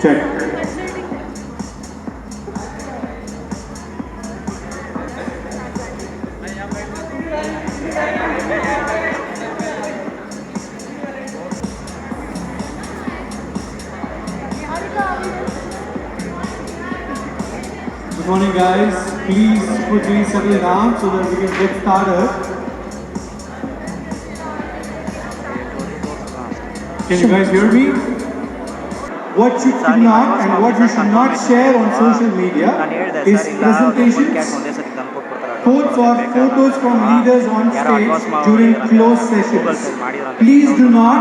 Check. Good morning, guys. Please quickly settle down so that we can get started. Can you guys hear me? What you should not and what you should not share on social media is presentations, quotes or photos from leaders on stage during closed sessions. Please do not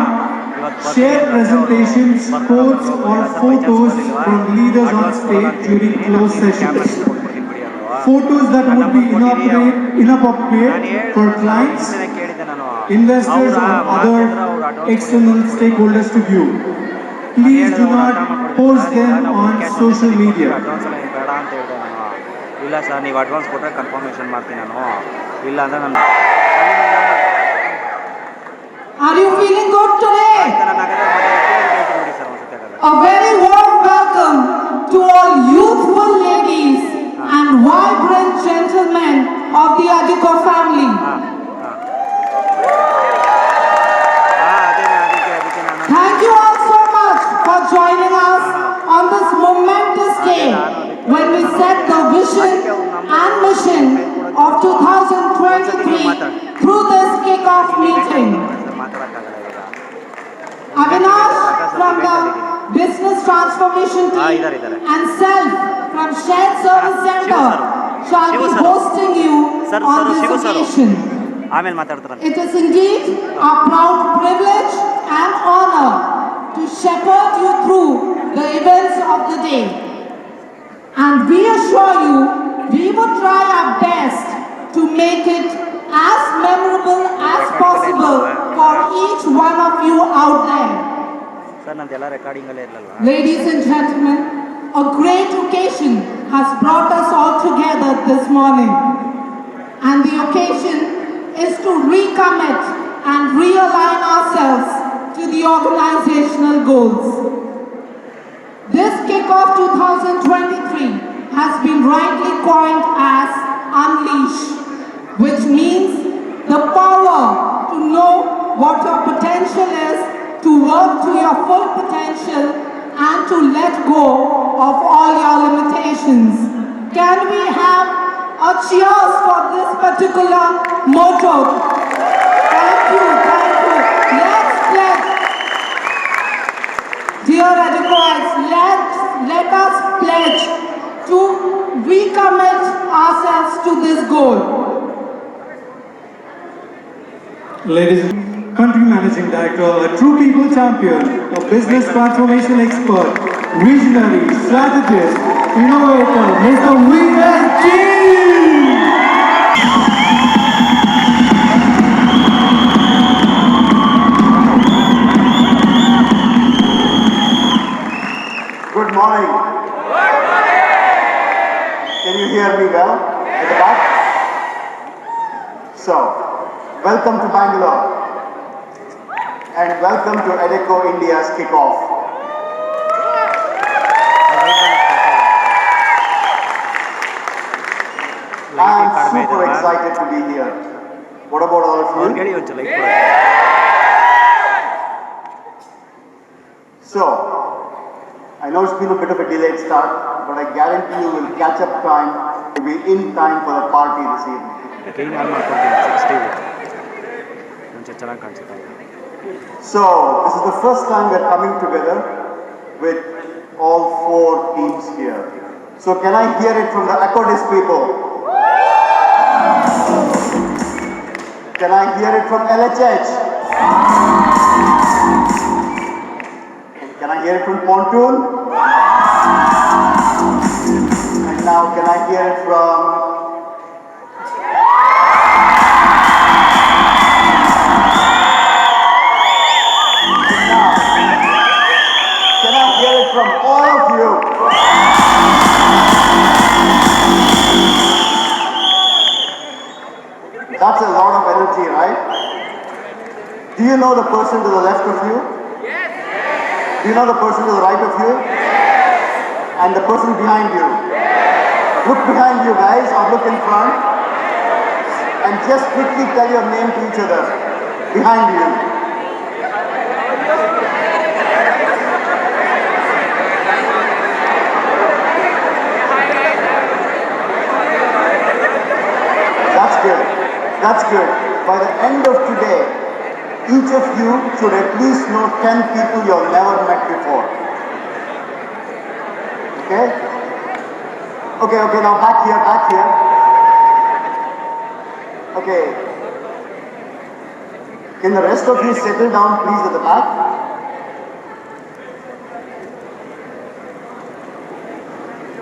share presentations, quotes or photos from leaders on stage during closed sessions. Photos that would be inappropriate for clients, investors or other external stakeholders to view. Please do not post them on social media. ಇಲ್ಲ sir ನೀವು advance ಕೊಟ್ಟರೆ confirmation ಮಾಡ್ತೀನಿ ನಾನು ಇಲ್ಲ ಅಂದ್ರೆ ನಾನು Are you feeling good today? A very warm welcome to all youthful ladies and vibrant gentlemen of the Adiko family. Thank you all so much for joining us on this momentous day when we set the vision and mission of 2023 through this kick-off meeting. Avinash from the Business Transformation Team and Self from Shared Service Center shall be hosting you on this occasion. It is indeed our proud privilege and honor to shepherd you through the events of the day. And we assure you, we will try our best to make it as memorable as possible for each one of you out there. Ladies and gentlemen, a great occasion has brought us all together this morning. And the occasion is to recommit and realign ourselves to the organizational goals. This Kickoff 2023 has been rightly coined as Unleash, which means the power to know what your potential is, to work to your full potential, and to let go of all your limitations. Can we have a cheers for this particular motto? Thank you, thank you. Let's pledge. Dear Adikoites, let us pledge to recommit ourselves to this goal. Ladies and Country Managing Director, a true people champion, a business transformation expert, visionary, strategist, innovator, Mr. Veeran G. Good morning. Can you hear me well at the back? So, welcome to Bangalore and welcome to Adecco India's kickoff. I am super excited to be here. What about all of you? So, I know it's been a bit of a delayed start, but I guarantee you will catch up time to be in time for the party this evening. So, this is the first time we're coming together with all 4 teams here. So, can I hear it from the Accordis people? Can I hear it from LHH? Can I hear it from Pontoon? And now can I hear it from... Now, can I hear it from all of you? That's a lot of energy, right? Do you know the person to the left of you? Yes. Do you know the person to the right of you? Yes. And the person behind you. Look behind you guys or look in front. And just quickly tell your name to each other. Behind you. That's good. That's good. By the end of today, each of you should at least know 10 people you've never met before. Okay? Okay, now back here. Okay. Can the rest of you settle down please at the back?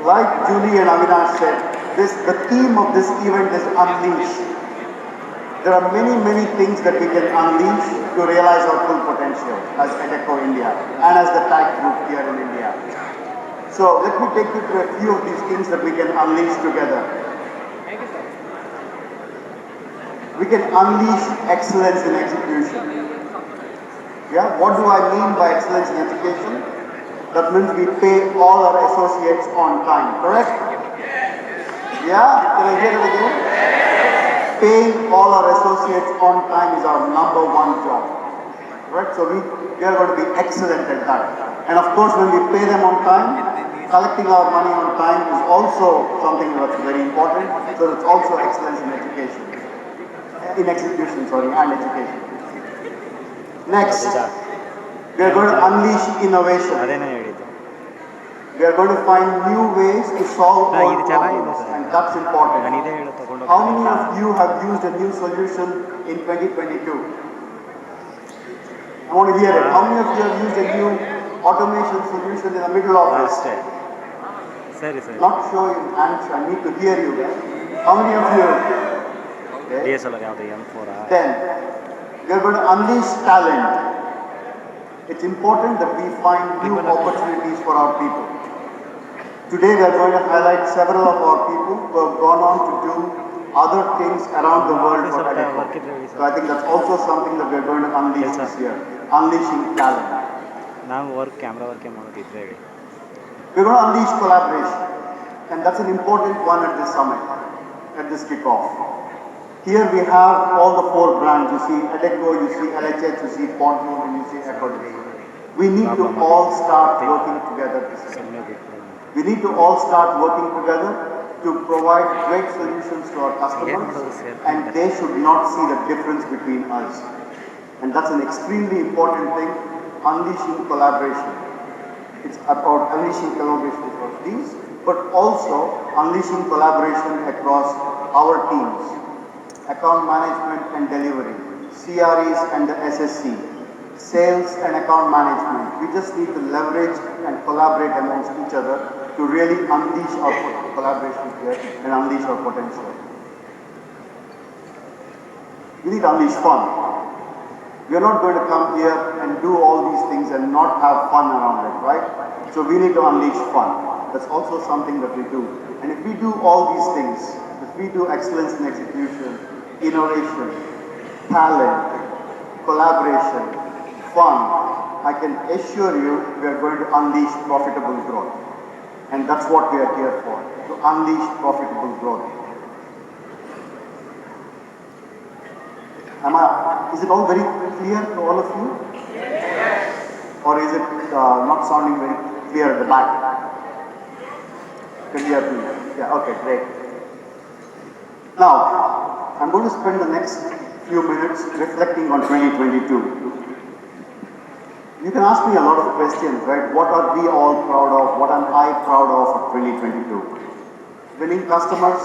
Like Julie and Avinash said, the theme of this event is unleash. There are many things that we can unleash to realize our full potential as Adecco India and as the tag group here in India. So let me take you through a few of these things that we can unleash together. We can unleash excellence in execution. Yeah, what do I mean by excellence in education? That means we pay all our associates on time, correct? Yeah, can I hear it again? Paying all our associates on time is our number one job. Right? So we are going to be excellent at that. And of course, when we pay them on time, collecting our money on time is also something that's very important. So it's also excellence in education. In execution, and education. Next, we are going to unleash innovation. We are going to find new ways to solve our problems, and that's important. How many of you have used a new solution in 2022? I want to hear it. How many of you have used a new automation solution in the middle office? Not showing hands, I need to hear you guys. How many of you? Okay. Then, we are going to unleash talent. It's important that we find new opportunities for our people. Today we are going to highlight several of our people who have gone on to do other things around the world for Adecco. So I think that's also something that we are going to unleash this year. Unleashing talent. We're going to unleash collaboration. And that's an important one at this summit, at this kickoff. Here we have all the four brands. You see Adecco, you see LHH, you see Pontoon, and you see Academy. We need to all start working together this year. We need to all start working together to provide great solutions to our customers, and they should not see the difference between us. And that's an extremely important thing, unleashing collaboration. It's about unleashing collaboration across these, but also unleashing collaboration across our teams, account management and delivery, CREs and the SSC, sales and account management. We just need to leverage and collaborate amongst each other to really unleash our collaboration here and unleash our potential. We need to unleash fun. We are not going to come here and do all these things and not have fun around it, right? So we need to unleash fun. That's also something that we do. And if we do all these things, if we do excellence in execution, innovation, talent, collaboration, fun, I can assure you we are going to unleash profitable growth. And that's what we are here for, to unleash profitable growth. Is it all very clear to all of you? Yes. Or is it not sounding very clear at the back? Can you hear me? Yeah, okay, great. Now, I'm going to spend the next few minutes reflecting on 2022. You can ask me a lot of questions, right? What are we all proud of? What am I proud of 2022? Winning customers?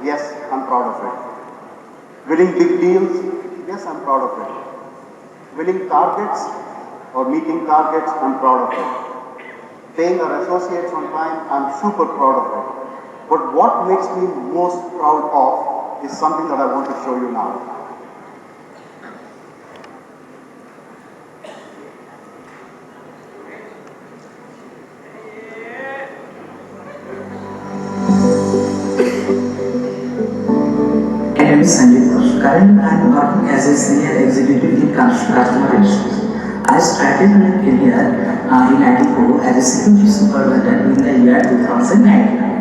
Yes, I'm proud of it. Winning big deals? Yes, I'm proud of it. Winning targets or meeting targets? I'm proud of it. Paying our associates on time? I'm super proud of it. But what makes me most proud of is something that I want to show you now. My name is Sanjay Ghosh. Currently, I am working as a senior executive in customer relations. I started my career in Atletico as a security supervisor in the year 2009.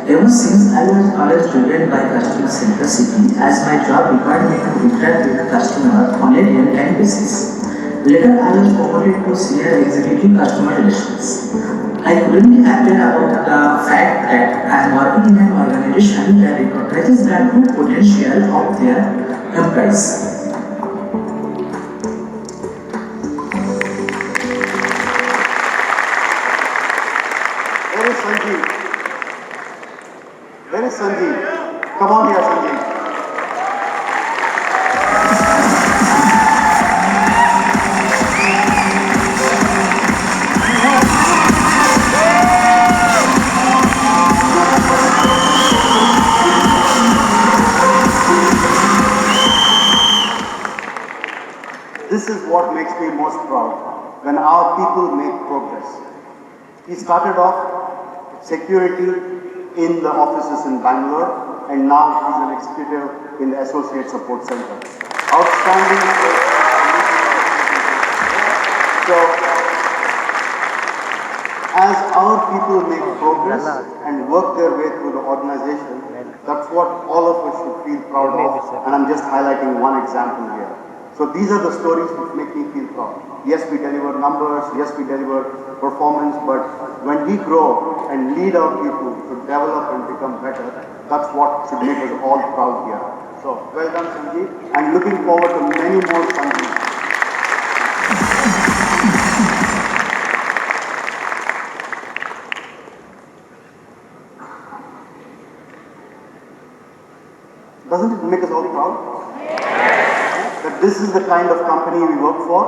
Ever since, I was always driven by customer centricity as my job required me to interact with customers on a real-time basis. Later, I was promoted to senior executive customer relations. I couldn't be happier about the fact that I am working in an organization that recognizes the true potential of their employees. Where is Sanjeev? Where is Sanjeev? Come on here, Sanjeev. This is what makes me most proud, when our people make progress. He started off with security in the offices in Bangalore, and now he's an executive in the Associate Support Center. Outstanding. So, as our people make progress and work their way through the organization, that's what all of us should feel proud of, and I'm just highlighting one example here. So these are the stories which make me feel proud. Yes, we deliver numbers, yes, we deliver performance, but when we grow and lead our people to develop and become better, that's what should make us all proud here. So, well done, Sanjeev. I'm looking forward to many more Sanjeev. Doesn't it make us all proud? That this is the kind of company we work for,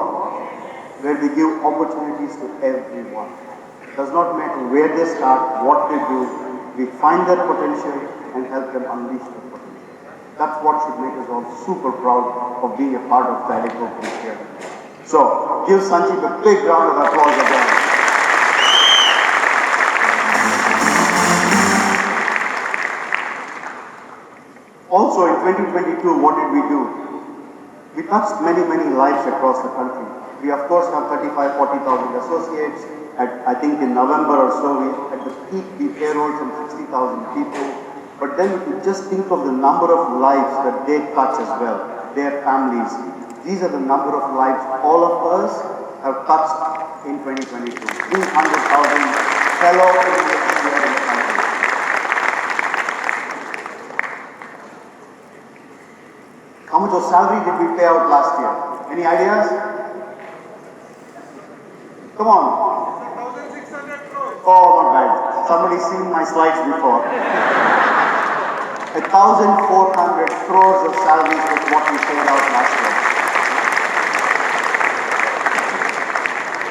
where we give opportunities to everyone. It does not matter where they start, what they do, we find their potential and help them unleash their potential. That's what should make us all super proud of being a part of the Atletico group here. So, give Sanjeev a big round of applause again. Also in 2022, what did we do? We touched many lives across the country. We of course have 40,000 associates. I think in November or so, at the peak, we payrolled some 60,000 people. But then if you just think of the number of lives that they touch as well, their families. These are the number of lives all of us have touched in 2022. 300,000 fellow Indians here in the country. How much of salary did we pay out last year? Any ideas? Come on. 1,600 crores. Oh my God. Somebody's seen my slides before. 1,400 crores of salaries was what we paid out last year.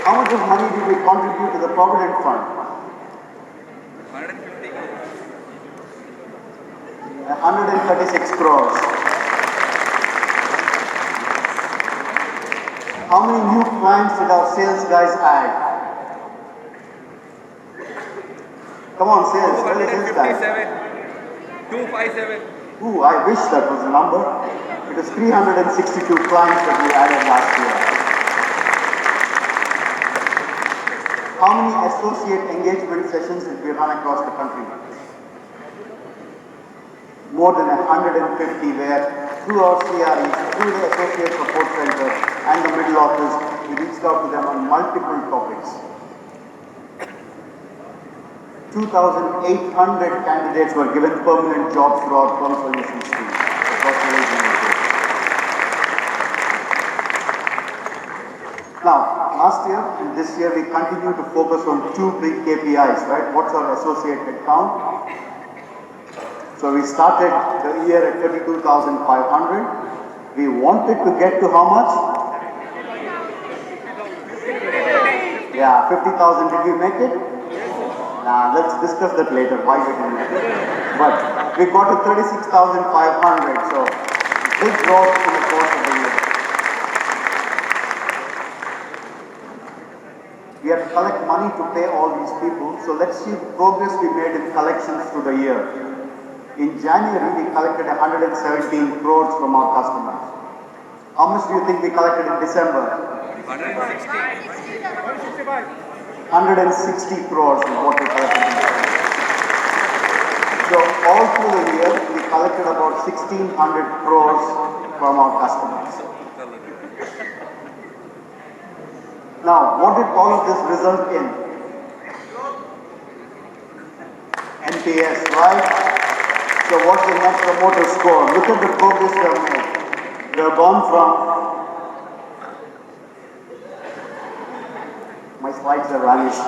How much of money did we contribute to the Provident Fund? 150 crores. 136 crores. How many new clients did our sales guys add? Come on, sales. Where are the sales guys? 257. Ooh, I wish that was the number. It was 362 clients that we added last year. How many associate engagement sessions did we run across the country? More than 150 where through our CREs, through the Associate Support Center and the middle office, we reached out to them on multiple topics. 2,800 candidates were given permanent jobs through our Perm Solutions team across the region. Now, last year and this year we continue to focus on two big KPIs, right? What's our associate headcount? So we started the year at 32,500. We wanted to get to how much? Yeah, 50,000. Did we make it? Nah, let's discuss that later. Why did we make it? But we got to 36,500. So big growth in the course of the year. We have to collect money to pay all these people. So let's see the progress we made in collections through the year. In January, we collected 117 crores from our customers. How much do you think we collected in December? 160. 165. 160 crores is what we collected. So all through the year, we collected about 1,600 crores from our customers. Now, what did all of this result in? NPS, right? So what's the Net Promoter Score? Look at the progress we have made. We have gone from, my slides have vanished.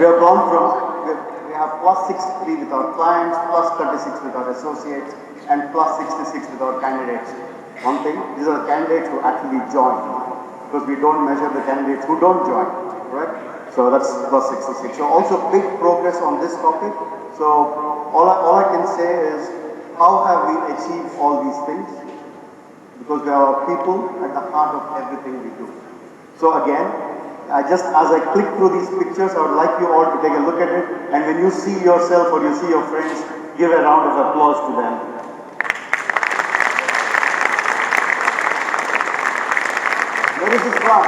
We have gone from, we have plus 63 with our clients, plus 36 with our associates, and plus 66 with our candidates. One thing, these are the candidates who actually join, because we don't measure the candidates who don't join, right? So that's plus 66. So also big progress on this topic. So all I can say is, how have we achieved all these things? Because we are people at the heart of everything we do. So again, as I click through these pictures, I would like you all to take a look at it. And when you see yourself or you see your friends, give a round of applause to them. Where is this from?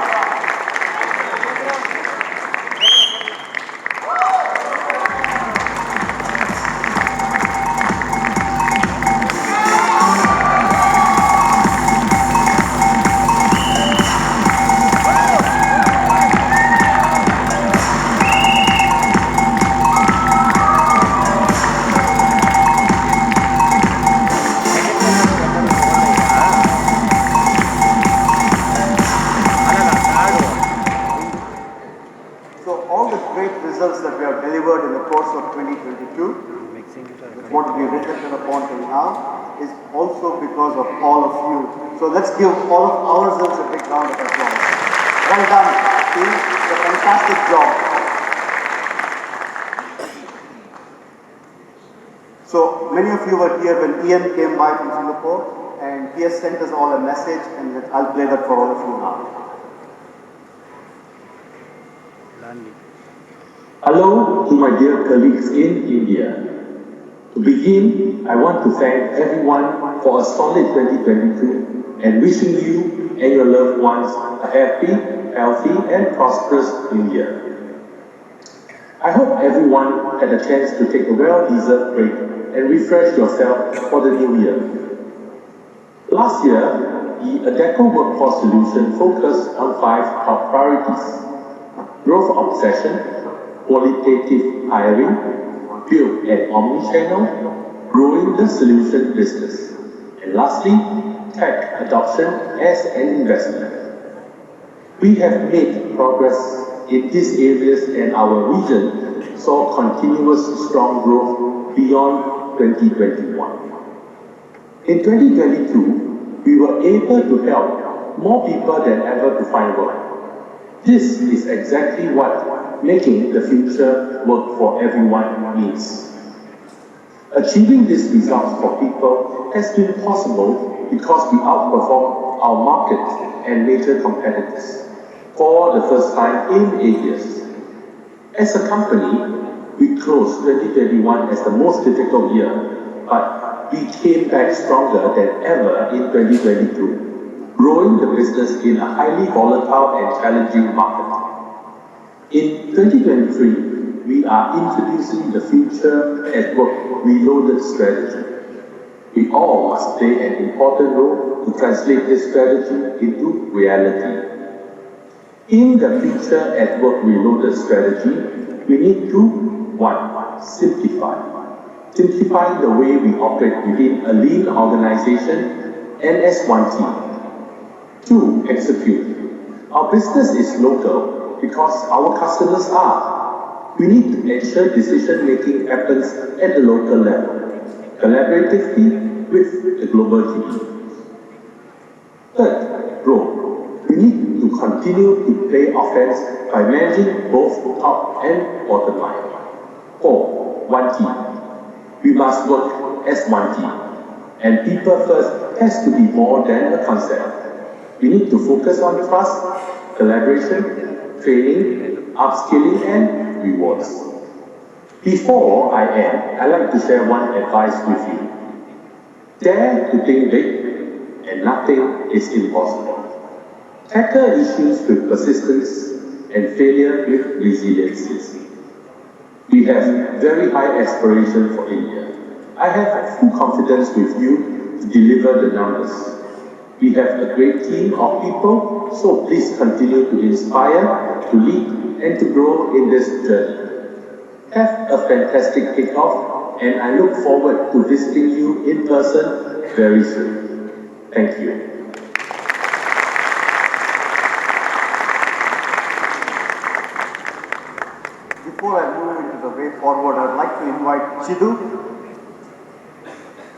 Results that we have delivered in the course of 2022, what we reflected upon till now, is also because of all of you. So let's give all of ourselves a big round of applause. Well done, team. It's a fantastic job. So many of you were here when Ian came by from Singapore, and he has sent us all a message, and I'll play that for all of you now. Hello to my dear colleagues in India. To begin, I want to thank everyone for a solid 2022 and wishing you and your loved ones a happy, healthy and prosperous new year. I hope everyone had a chance to take a well-deserved break and refresh yourself for the new year. Last year, the Adecco Workforce Solution focused on 5 top priorities: growth obsession, qualitative hiring, build an omnichannel, growing the solution business, and lastly, tech adoption as an investment. We have made progress in these areas, and our region saw continuous strong growth beyond 2021. In 2022, we were able to help more people than ever to find work. This is exactly what making the future work for everyone means. Achieving these results for people has been possible because we outperformed our market and major competitors for the first time in 8 years. As a company, we closed 2021 as the most difficult year, but we came back stronger than ever in 2022, growing the business in a highly volatile and challenging market. In 2023, we are introducing the Future at Work Reloaded strategy. We all must play an important role to translate this strategy into reality. In the Future at Work Reloaded strategy, we need to 1. Simplify. Simplifying the way we operate within a lean organization and as one team. 2. Execute. Our business is local because our customers are. We need to ensure decision-making happens at the local level, collaboratively with the global team. 3. Grow. We need to continue to play offense by managing both top and bottom line. 4. One team. We must work as one team. And people first has to be more than a concept. We need to focus on trust, collaboration, training, upskilling, and rewards. Before I end, I'd like to share one advice with you. Dare to think big, and nothing is impossible. Tackle issues with persistence, and failure with resiliences. We have very high aspiration for India. I have full confidence with you to deliver the numbers. We have a great team of people, so please continue to inspire, to lead, and to grow in this journey. Have a fantastic kickoff, and I look forward to visiting you in person very soon. Thank you. Before I move into the way forward, I'd like to invite Chidu.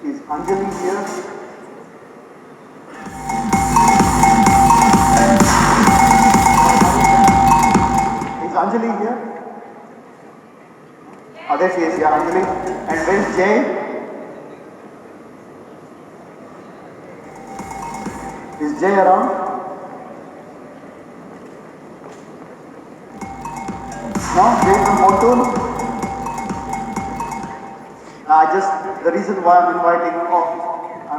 Is Anjali here? Is Anjali here? Oh, there she is, yeah, Anjali. And where's Jay? Is Jay around? No, Jay from Pontoon? The reason why I'm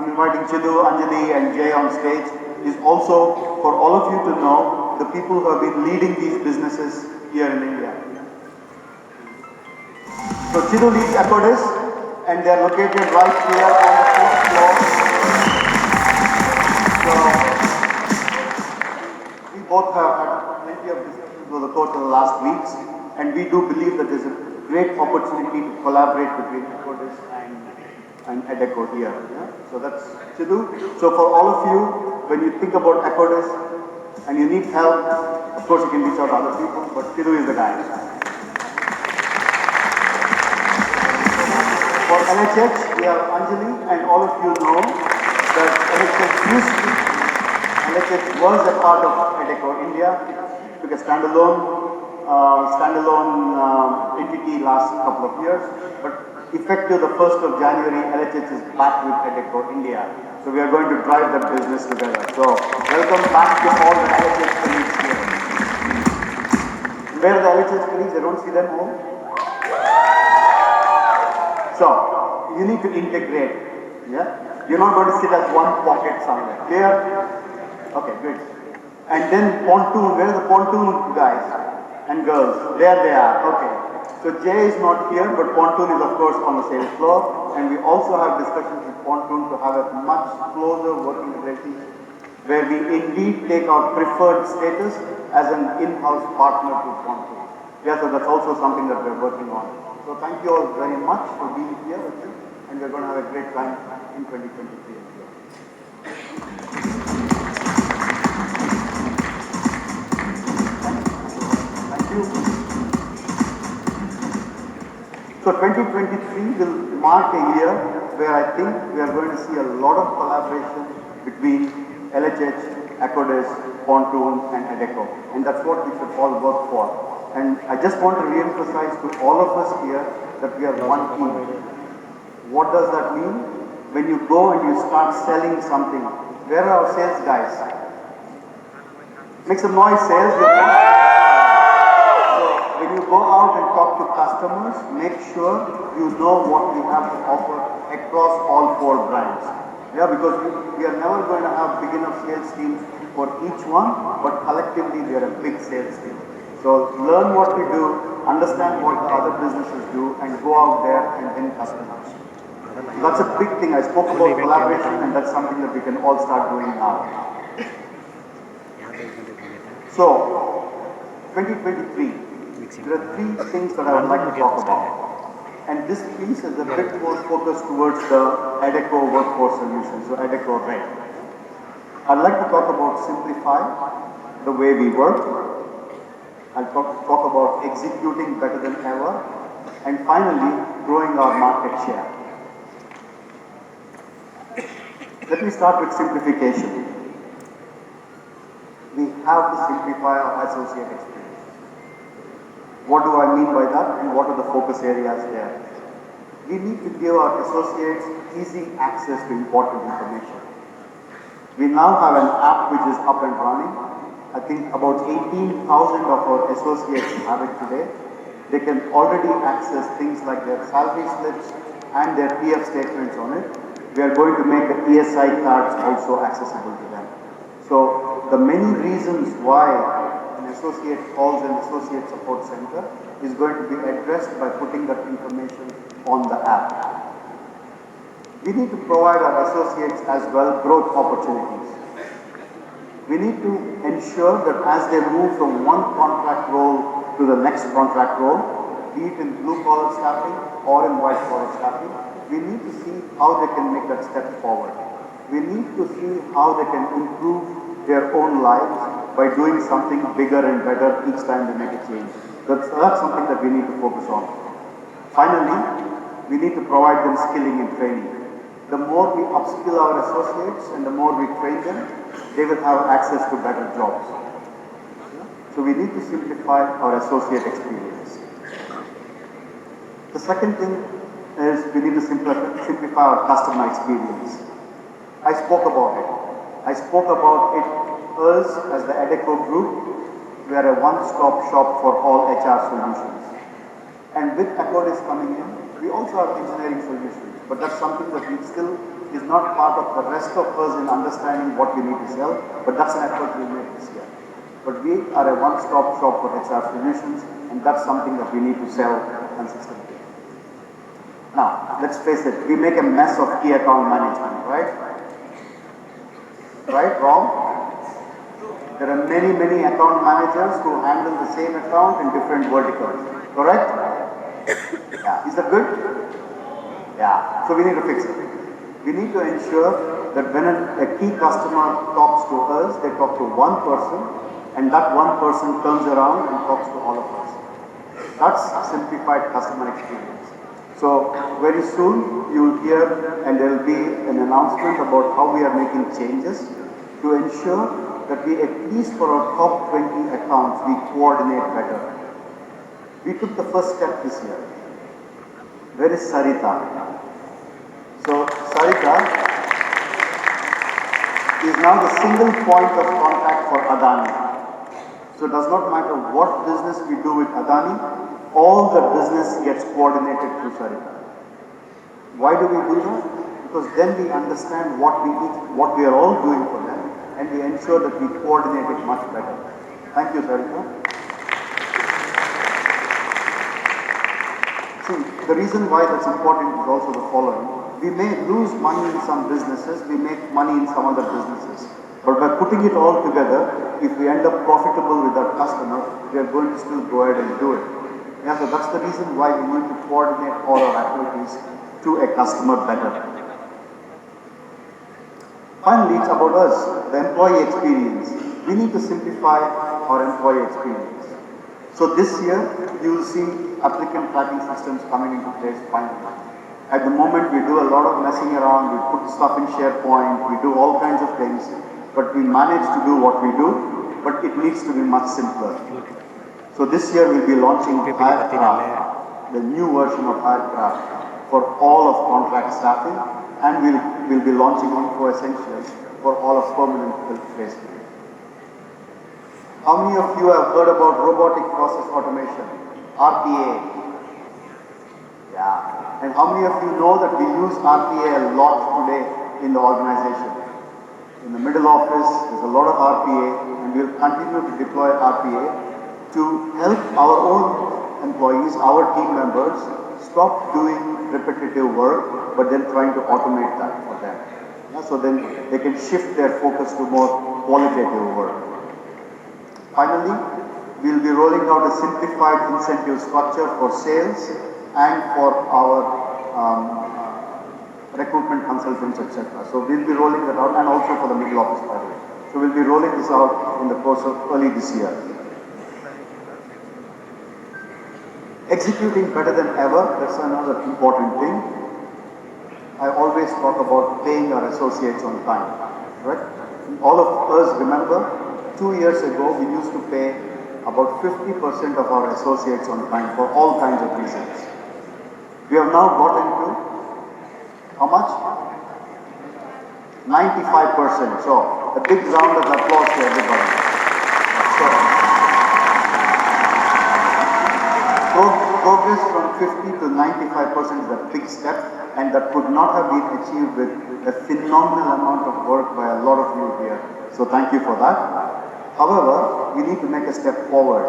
inviting Chidu, Anjali and Jay on stage is also for all of you to know the people who have been leading these businesses here in India. So Chidu leads Accordis and they are located right here on the 4th floor. So we both have had plenty of discussions over the course of the last weeks, and we do believe that there's a great opportunity to collaborate between Accordis and Adecco here. Yeah? So that's Chidu. So for all of you, when you think about Accordis and you need help, of course you can reach out to other people, but Chidu is the guy. For LHH, we have Anjali, and all of you know that LHH was a part of Adecco India. It took a standalone entity last couple of years, but effective the 1st of January, LHH is back with Adecco India. So we are going to drive that business together. So welcome back to all the LHH colleagues here. Where are the LHH colleagues? I don't see them all. So you need to integrate. Yeah, you're not going to sit as one pocket somewhere. Clear? Okay, good. And then Pontoon. Where are the Pontoon guys and girls? There they are. Okay. So Jay is not here, but Pontoon is of course on the same floor, and we also have discussions with Pontoon to have a much closer working relationship where we indeed take our preferred status as an in-house partner to Pontoon. Yeah, so that's also something that we're working on. So thank you all very much for being here with me, and we're going to have a great time in 2023 as well. Thank you. So 2023 will mark a year where I think we are going to see a lot of collaboration between LHH, Accordis, Pontoon and Adecco. And that's what we should all work for. And I just want to re-emphasize to all of us here that we are one team. What does that mean? When you go and you start selling something, where are our sales guys? Make some noise, sales. When you go out and talk to customers, make sure you know what we have to offer across all 4 brands. Yeah, because we are never going to have big enough sales teams for each one, but collectively we are a big sales team. So learn what we do, understand what the other businesses do, and go out there and win customers. So that's a big thing. I spoke about collaboration, and that's something that we can all start doing now. So, 2023. There are 3 things that I would like to talk about. And this piece is a bit more focused towards the Adecco workforce solution, so Adecco Red. I'd like to talk about simplify the way we work. I'll talk about executing better than ever. And finally, growing our market share. Let me start with simplification. We have to simplify our associate experience. What do I mean by that, and what are the focus areas there? We need to give our associates easy access to important information. We now have an app which is up and running. I think about 18,000 of our associates have it today. They can already access things like their salary slips and their PF statements on it. We are going to make the ESI cards also accessible to them. So the many reasons why an associate calls and associate support center is going to be addressed by putting that information on the app. We need to provide our associates as well growth opportunities. We need to ensure that as they move from one contract role to the next contract role, be it in blue collar staffing or in white collar staffing, we need to see how they can make that step forward. We need to see how they can improve their own lives by doing something bigger and better each time they make a change. That's something that we need to focus on. Finally, we need to provide them skilling and training. The more we upskill our associates and the more we train them, they will have access to better jobs. So we need to simplify our associate experience. The second thing is we need to simplify our customer experience. I spoke about it. I spoke about it. Us as the Adecco Group, we are a one-stop shop for all HR solutions. And with Acodis coming in, we also have engineering solutions. But that's something that we still is not part of the rest of us in understanding what we need to sell. But that's an effort we made this year. But we are a one-stop shop for HR solutions, and that's something that we need to sell consistently. Now, let's face it, we make a mess of key account management, right? Right? Wrong? There are many account managers who handle the same account in different verticals. Correct? Yeah. Is that good? Yeah. So we need to fix it. We need to ensure that when a key customer talks to us, they talk to one person, and that one person turns around and talks to all of us. That's simplified customer experience. So very soon you will hear, and there will be an announcement about how we are making changes to ensure that we, at least for our top 20 accounts, we coordinate better. We took the first step this year. Where is Sarita? So Sarita is now the single point of contact for Adani. So it does not matter what business we do with Adani, all the business gets coordinated through Sarita. Why do we do that? Because then we understand what we are all doing for them, and we ensure that we coordinate it much better. Thank you, Sarita. See, the reason why that's important is also the following. We may lose money in some businesses, we make money in some other businesses. But by putting it all together, if we end up profitable with our customer, we are going to still go ahead and do it. Yeah, so that's the reason why we need to coordinate all our activities to a customer better. Finally, it's about us, the employee experience. We need to simplify our employee experience. So this year, you will see applicant tracking systems coming into place finally. At the moment, we do a lot of messing around, we put stuff in SharePoint, we do all kinds of things, but we manage to do what we do, but it needs to be much simpler. So this year, we'll be launching HireCraft, the new version of HireCraft for all of contract staffing, and we'll be launching Info Essentials for all of permanent placement. How many of you have heard about robotic process automation, RPA? Yeah. And how many of you know that we use RPA a lot today in the organization? In the middle office, there's a lot of RPA, and we'll continue to deploy RPA to help our own employees, our team members, stop doing repetitive work, but then trying to automate that for them. Yeah, so then they can shift their focus to more qualitative work. Finally, we'll be rolling out a simplified incentive structure for sales and for our recruitment consultants, etc. So we'll be rolling that out, and also for the middle office, by the way. So we'll be rolling this out in the course of early this year. Executing better than ever, that's another important thing. I always talk about paying our associates on time, right? All of us remember, 2 years ago, we used to pay about 50% of our associates on time for all kinds of reasons. We have now gotten to, how much? 95%. So, a big round of applause to everybody. Progress from 50 to 95% is a big step, and that could not have been achieved with a phenomenal amount of work by a lot of you here. So thank you for that. However, we need to make a step forward.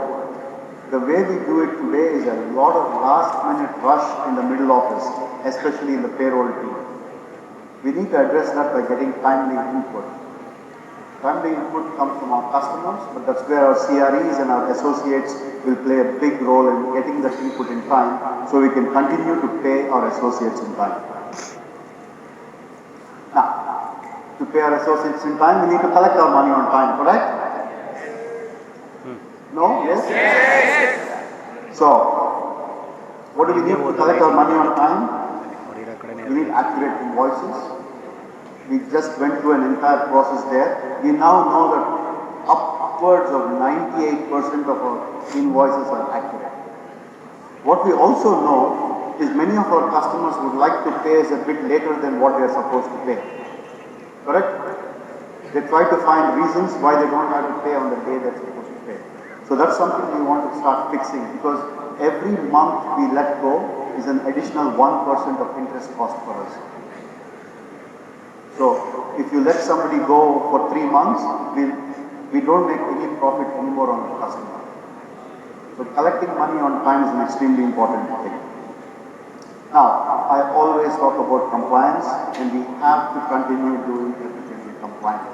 The way we do it today is a lot of last-minute rush in the middle office, especially in the payroll team. We need to address that by getting timely input. Timely input comes from our customers, but that's where our CREs and our associates will play a big role in getting that input in time, so we can continue to pay our associates in time. Now, to pay our associates in time, we need to collect our money on time, correct? No? Yes? Yes! So, what do we need to collect our money on time? We need accurate invoices. We just went through an entire process there. We now know that upwards of 98% of our invoices are accurate. What we also know is many of our customers would like to pay us a bit later than what they are supposed to pay. Correct? They try to find reasons why they don't have to pay on the day they're supposed to pay. So that's something we want to start fixing, because every month we let go is an additional 1% of interest cost for us. So if you let somebody go for 3 months, we don't make any profit anymore on the customer. So collecting money on time is an extremely important thing. Now, I always talk about compliance, and we have to continue doing everything compliant.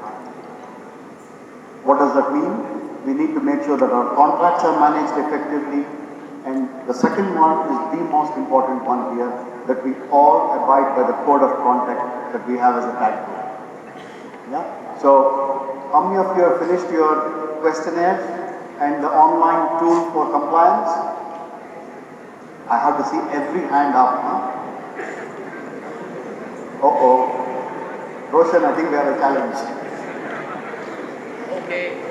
What does that mean? We need to make sure that our contracts are managed effectively, and the second one is the most important one here, that we all abide by the code of conduct that we have as a tag group. Yeah? So, how many of you have finished your questionnaire and the online tool for compliance? I have to see every hand up, huh? Roshan, I think we have a challenge. Okay.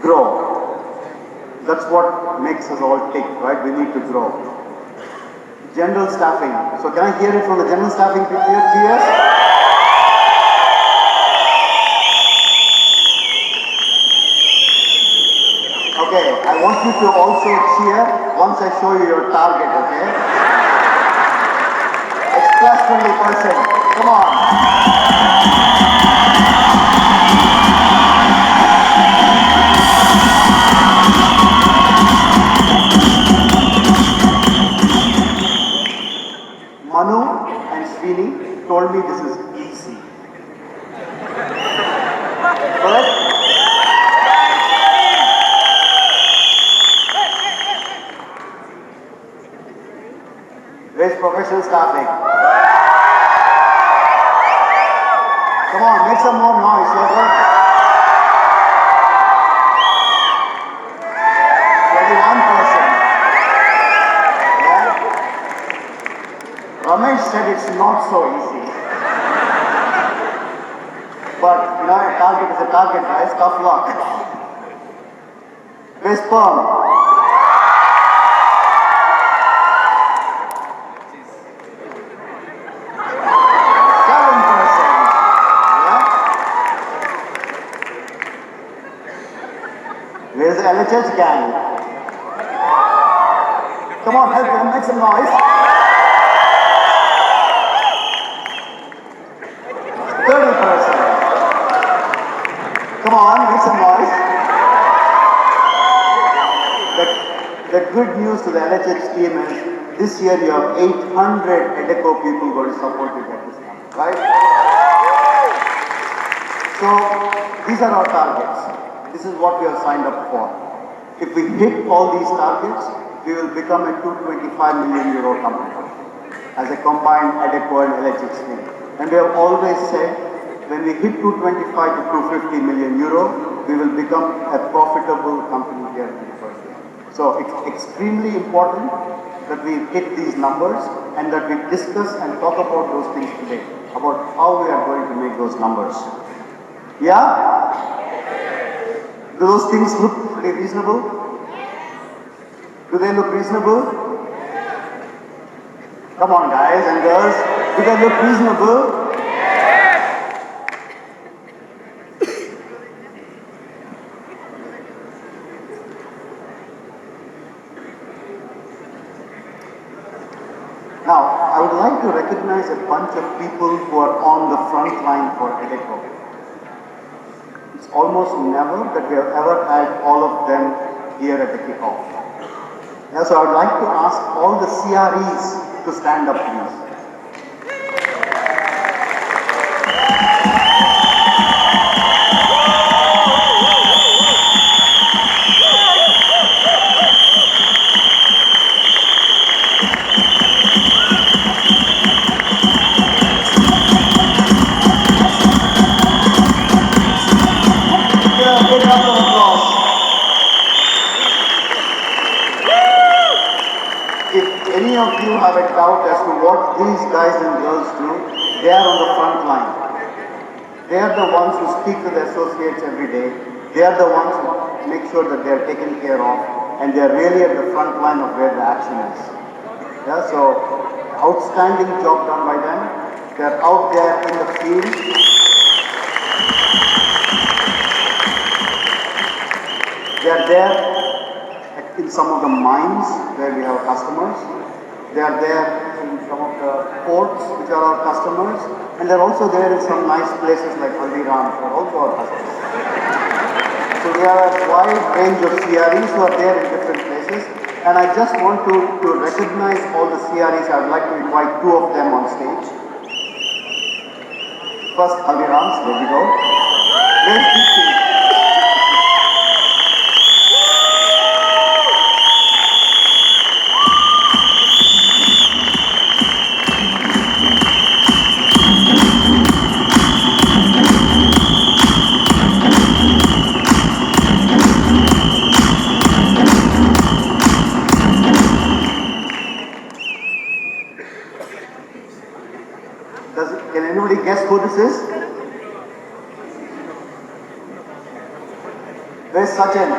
Grow. That's what makes us all tick, right? We need to grow. General staffing. So can I hear it from the general staffing people here? Cheers. Okay, I want you to also cheer once I show you your target, okay? Express 20%. Come on. Manu and Srini told me this is easy. Correct? Where's professional staffing? Come on, make some more noise. You're good. 21%. Yeah? Ramesh said it's not so easy. But, you know, a target is a target, guys. Tough luck. Where's sperm? Where's the LHS gang? Come on, help them, make some noise. 30%. Come on, make some noise. The good news to the LHS team is this year you have 800 EDECO people going to support you at this time, right? So these are our targets. This is what we have signed up for. If we hit all these targets, we will become a 225 million euro company as a combined EDECO and LHX team. And we have always said, when we hit 225 to 250 million euro, we will become a profitable company here in the first year. So it's extremely important that we hit these numbers and that we discuss and talk about those things today, about how we are going to make those numbers. Yeah? Do those things look pretty reasonable? Do they look reasonable? Come on, guys and girls. Do they look reasonable? Now, I would like to recognize a bunch of people who are on the front line for EDECO. It's almost never that we have ever had all of them here at the kickoff. Yeah, so I would like to ask all the CREs to stand up, please. If any of you have a doubt as to what these guys and girls do, they are on the front line. They are the ones who speak to the associates every day. They are the ones who make sure that they are taken care of, and they are really at the front line of where the action is. Yeah, so outstanding job done by them. They are out there in the field. They are there in some of the mines where we have customers. They are there in some of the ports which are our customers. And they're also there in some nice places like Haldiram, who are also our customers. So we have a wide range of CREs who are there in different places. And I just want to recognize all the CREs. I would like to invite two of them on stage. First, Haldirams, there we go. Where's Deepti? Can anybody guess who this is? Where's Sachin?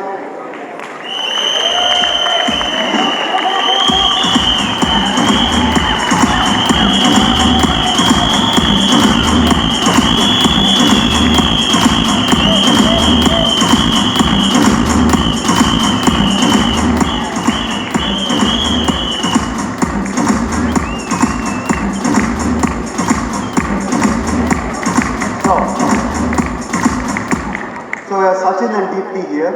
So we have Sachin and Deepti here,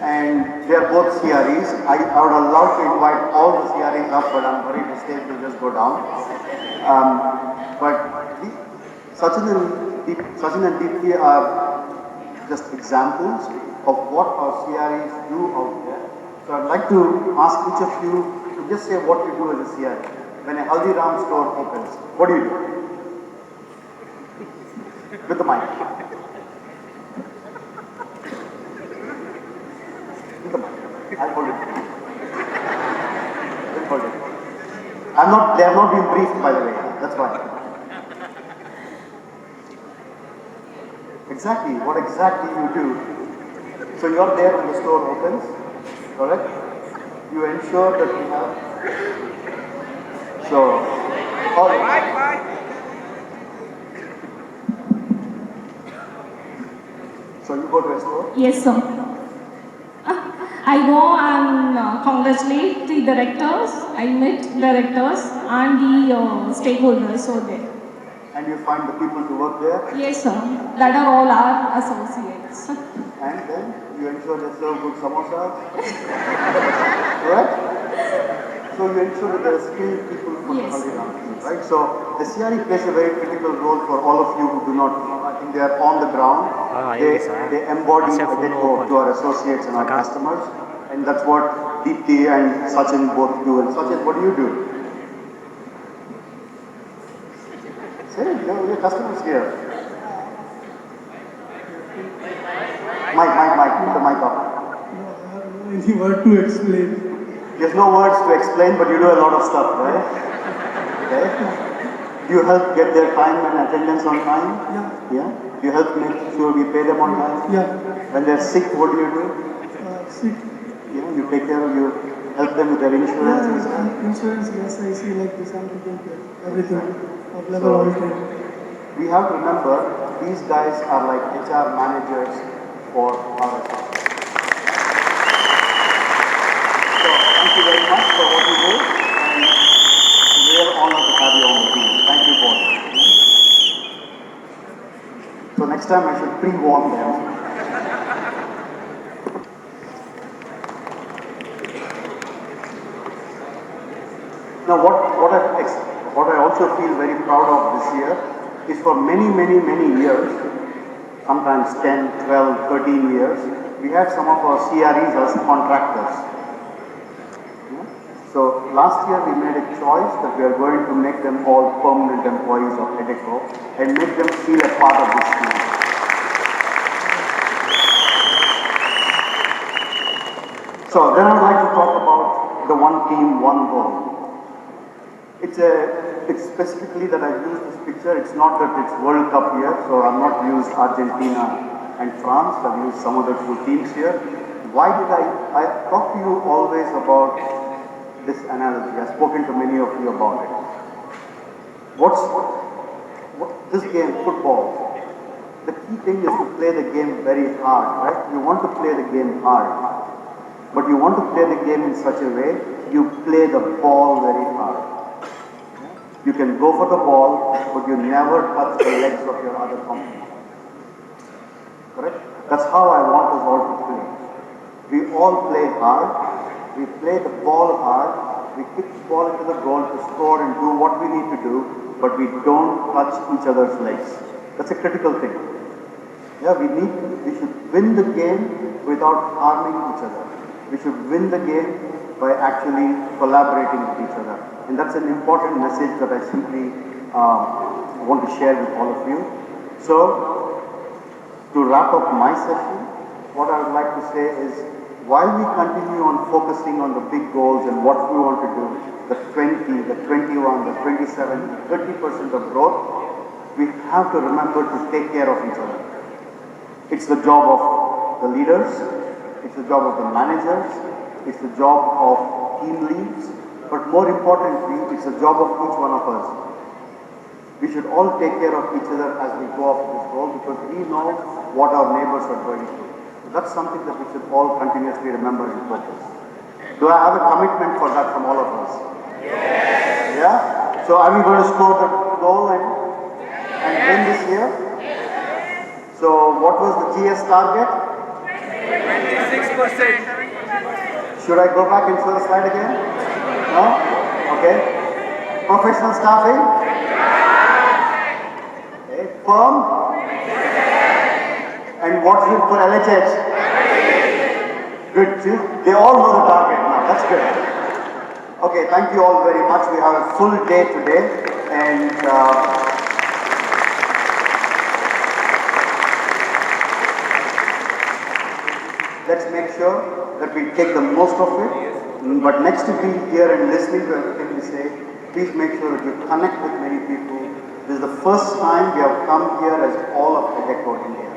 and they are both CREs. I would have loved to invite all the CREs up, but I'm worried the stage will just go down. Sachin and Deepti are just examples of what our CREs do out there. So I'd like to ask each of you to just say what you do as a CRE. When a Haldiram store opens, what do you do? With the mic. I'll hold it. I'll hold it. They have not been briefed, by the way. That's why. Exactly. What exactly you do? So you're there when the store opens, correct? You ensure that you have. So. All right. So you go to a store? Yes, sir. I go and congratulate the directors, I meet directors and the stakeholders over there. And you find the people to work there? Yes, sir. That are all our associates. And then you ensure they serve good samosas? Correct? So you ensure that there are skilled people for the Haldiram, right? So the CRE plays a very critical role for all of you who do not know. I think they are on the ground. They embody EDECO to our associates and our customers. And that's what Deepti and Sachin both do. And Sachin, what do you do? Say it, your customers here. Put the mic up. Any word to explain? There's no words to explain, but you do a lot of stuff, right? Okay. Do you help get their time and attendance on time? Yeah. Do you help make sure we pay them on time? Yeah. When they're sick, what do you do? Sick. Yeah, you take care of, you help them with their insurance. Insurance, yes, I see like this, I'm taking care of everything, of level all time. We have to remember, these guys are like HR managers for our associates. So, thank you very much for what you do, and it's a real honor to have Next time I should pre-warn them. Now what I also feel very proud of this year is for many years, sometimes 10, 12, 13 years, we had some of our CREs as contractors. So last year we made a choice that we are going to make them all permanent employees of EDECO and make them feel a part of this team. So then I would like to talk about the one team, one goal. It's specifically that I used this picture. It's not that it's World Cup here, so I've not used Argentina and France. I've used some other two teams here. Why did I talk to you always about this analogy? I've spoken to many of you about it. This game, football, the key thing is to play the game very hard, right? You want to play the game hard, but you want to play the game in such a way, you play the ball very hard. You can go for the ball, but you never touch the legs of your other competitor. Correct? That's how I want us all to play. We all play hard, we play the ball hard, we kick the ball into the goal to score and do what we need to do, but we don't touch each other's legs. That's a critical thing. Yeah, we should win the game without harming each other. We should win the game by actually collaborating with each other. And that's an important message that I simply want to share with all of you. So, to wrap up my session, what I would like to say is, while we continue on focusing on the big goals and what we want to do, the 20, the 21, the 27, 30% of growth, we have to remember to take care of each other. It's the job of the leaders, it's the job of the managers, it's the job of team leads, but more importantly, it's the job of each one of us. We should all take care of each other as we go after this goal because we know what our neighbors are going through. So that's something that we should all continuously remember and focus. Do I have a commitment for that from all of us? Yes. Yeah? So are we going to score the goal and win this year? Yes. So what was the GS target? 26%. Should I go back and show the slide again? No? Okay. Professional staffing? Okay. Firm? And what's it for LHH? Good. See? They all know the target now. That's good. Okay, thank you all very much. We have a full day today and let's make sure that we take the most of it. But next to being here and listening to everything we say, please make sure that you connect with many people. This is the first time we have come here as all of EDECO India.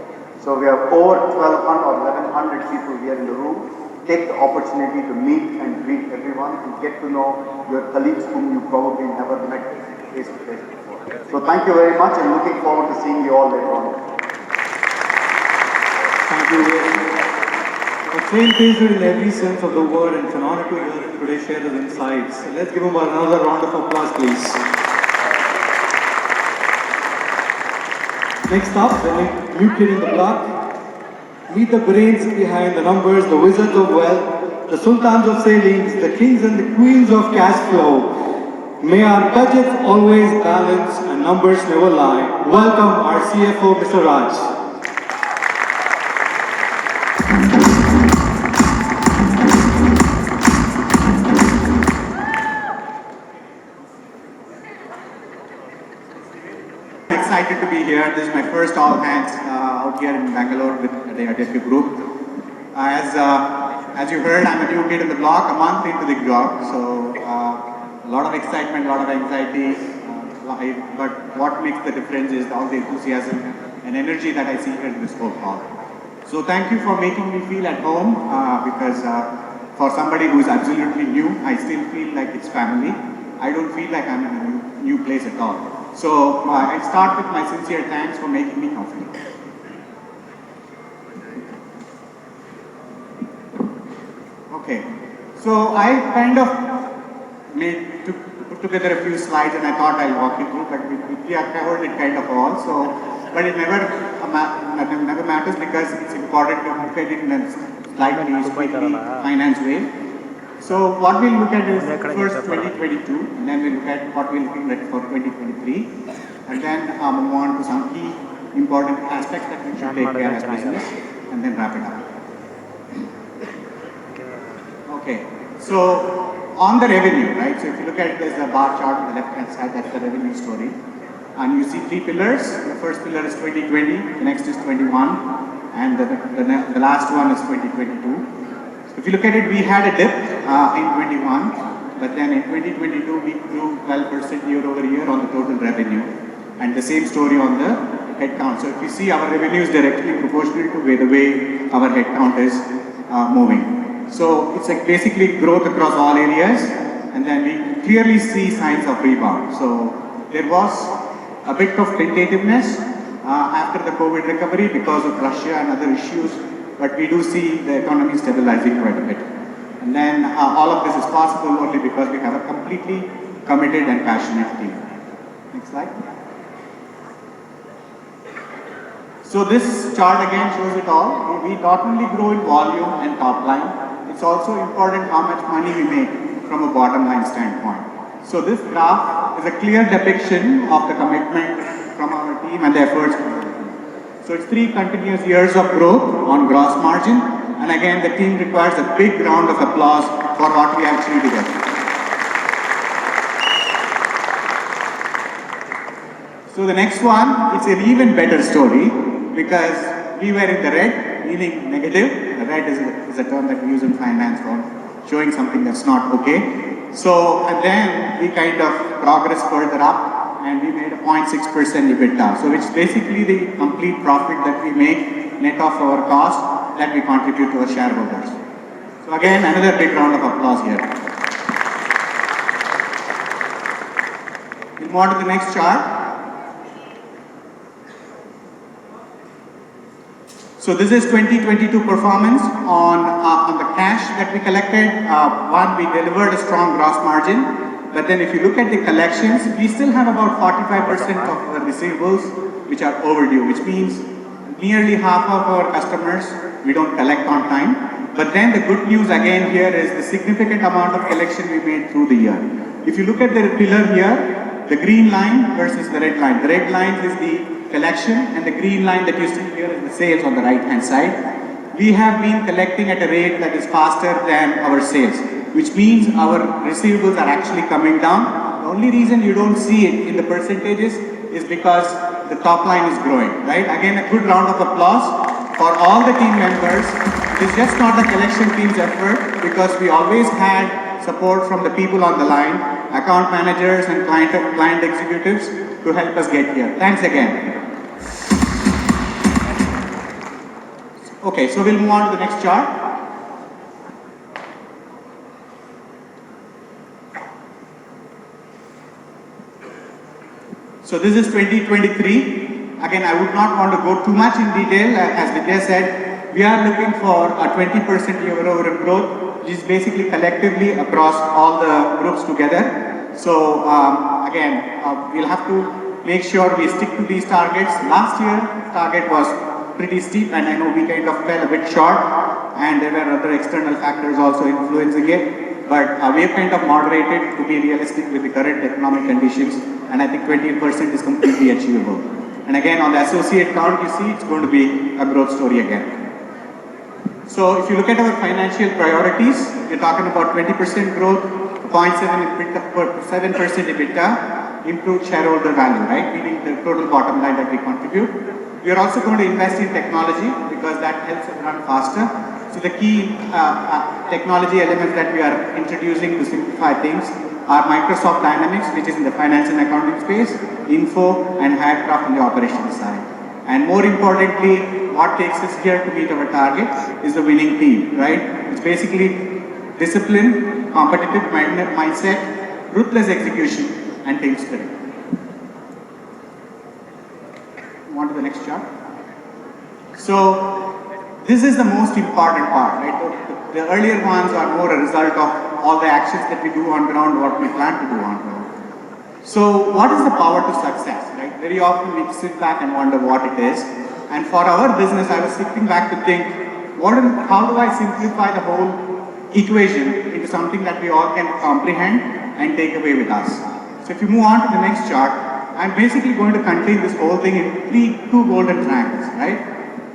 So we have over 1,200 or 1,100 people here in the room. Take the opportunity to meet and greet everyone and get to know your colleagues whom you probably never met face to face before. So thank you very much and looking forward to seeing you all later on. Thank you. A trailblazer in every sense of the word, and it's an honor to hear him today share his insights. So let's give him another round of applause, please. Next up, the new kid in the block. Meet the brains behind the numbers, the wizards of wealth, the sultans of savings, the kings and the queens of cash flow. May our budgets always balance and numbers never lie. Welcome our CFO, Mr. Raj. Excited to be here. This is my first all hands out here in Bangalore with the EDECO Group. As you heard, I'm a new kid in the block, a month into the job, so a lot of excitement, a lot of anxiety, but what makes the difference is all the enthusiasm and energy that I see here in this whole hall. So thank you for making me feel at home because for somebody who is absolutely new, I still feel like it's family. I don't feel like I'm in a new place at all. So I start with my sincere thanks for making me comfortable. Okay, so I kind of put together a few slides and I thought I'll walk you through, but we covered it kind of all. So, but it never never matters because it's important to look at it in a slightly finance way. So what we'll look at is first 2022, and then we'll look at what we're looking at for 2023, and then move on to some key important aspects that we should take care as business, and then wrap it up. Okay, so on the revenue, right? So if you look at it, there's a bar chart on the left-hand side, that's the revenue story. And you see three pillars. The first pillar is 2020, the next is 21, and the last one is 2022. So if you look at it, we had a dip in 21, but then in 2022, we grew 12% year over year on the total revenue. And the same story on the headcount. So if you see, our revenue is directly proportional to the way our headcount is moving. So it's like basically growth across all areas, and then we clearly see signs of rebound. So there was a bit of tentativeness after the COVID recovery because of Russia and other issues, but we do see the economy stabilizing quite a bit. And then all of this is possible only because we have a completely committed and passionate team. Next slide. So this chart again shows it all. We not only grow in volume and top line, it's also important how much money we make from a bottom line standpoint. So this graph is a clear depiction of the commitment from our team and the efforts. So it's 3 continuous years of growth on gross margin, and again the team requires a big round of applause for what we actually did. So the next one, it's an even better story because we were in the red, meaning negative. The red is a term that we use in finance for showing something that's not okay. So, and then we kind of progressed further up and we made a 0.6% EBITDA. So which is basically the complete profit that we make net of our cost that we contribute to our shareholders. So again, another big round of applause here. We'll move on to the next chart. So this is 2022 performance on the cash that we collected. One, we delivered a strong gross margin, but then if you look at the collections, we still have about 45% of our receivables which are overdue, which means nearly half of our customers we don't collect on time. But then the good news again here is the significant amount of collection we made through the year. If you look at the pillar here, the green line versus the red line. The red line is the collection, and the green line that you see here is the sales on the right hand side. We have been collecting at a rate that is faster than our sales, which means our receivables are actually coming down. The only reason you don't see it in the percentages is because the top line is growing, right? Again, a good round of applause for all the team members. It's just not the collection team's effort, because we always had support from the people on the line, account managers and client executives to help us get here. Thanks again. Okay, so we'll move on to the next chart. So this is 2023. Again, I would not want to go too much in detail. As Vidya said, we are looking for a 20% year-over-year growth, which is basically collectively across all the groups together. So again, we'll have to make sure we stick to these targets. Last year, target was pretty steep, and I know we kind of fell a bit short, and there were other external factors also influencing it. But we have kind of moderated to be realistic with the current economic conditions, and I think 20% is completely achievable. And again, on the associate count, you see it's going to be a growth story again. So if you look at our financial priorities, we're talking about 20% growth, 7% EBITDA, improved shareholder value, right? Meaning the total bottom line that we contribute. We are also going to invest in technology because that helps us run faster. So the key technology elements that we are introducing to simplify things are Microsoft Dynamics, which is in the finance and accounting space, Info, and HireCraft on the operations side. And more importantly, what takes us here to meet our target is the winning team, right? It's basically discipline, competitive mindset, ruthless execution, and team spirit. On to the next chart. So this is the most important part, right? The earlier ones are more a result of all the actions that we do on ground, what we plan to do on ground. So what is the power to success, right? Very often we sit back and wonder what it is. And for our business, I was sitting back to think, how do I simplify the whole equation into something that we all can comprehend and take away with us. So if you move on to the next chart, I'm basically going to contain this whole thing in two golden triangles, right?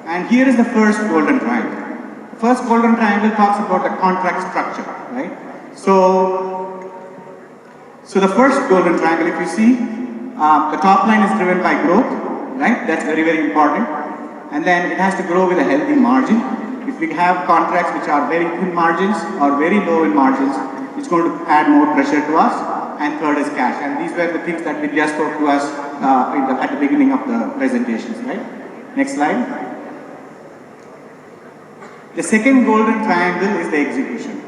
And here is the first golden triangle. The first golden triangle talks about the contract structure, right? So the first golden triangle, if you see, the top line is driven by growth, right? That's very, very important. And then it has to grow with a healthy margin. If we have contracts which are very thin margins or very low in margins, it's going to add more pressure to us. And third is cash. And these were the things that Vidya spoke to us at the beginning of the presentations, right? Next slide. The second golden triangle is the execution.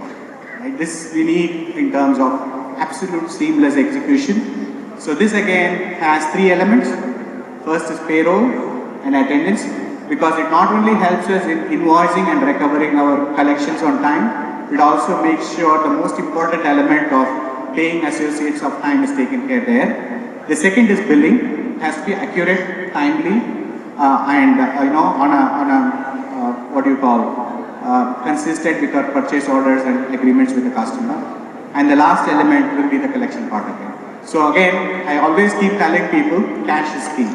Right? This we need in terms of absolute seamless execution. So this again has three elements. First is payroll and attendance, because it not only helps us in invoicing and recovering our collections on time, it also makes sure the most important element of paying associates of time is taken care there. The second is billing. It has to be accurate, timely, and on a what do you call, consistent with our purchase orders and agreements with the customer. And the last element will be the collection part again. So again, I always keep telling people, cash is key.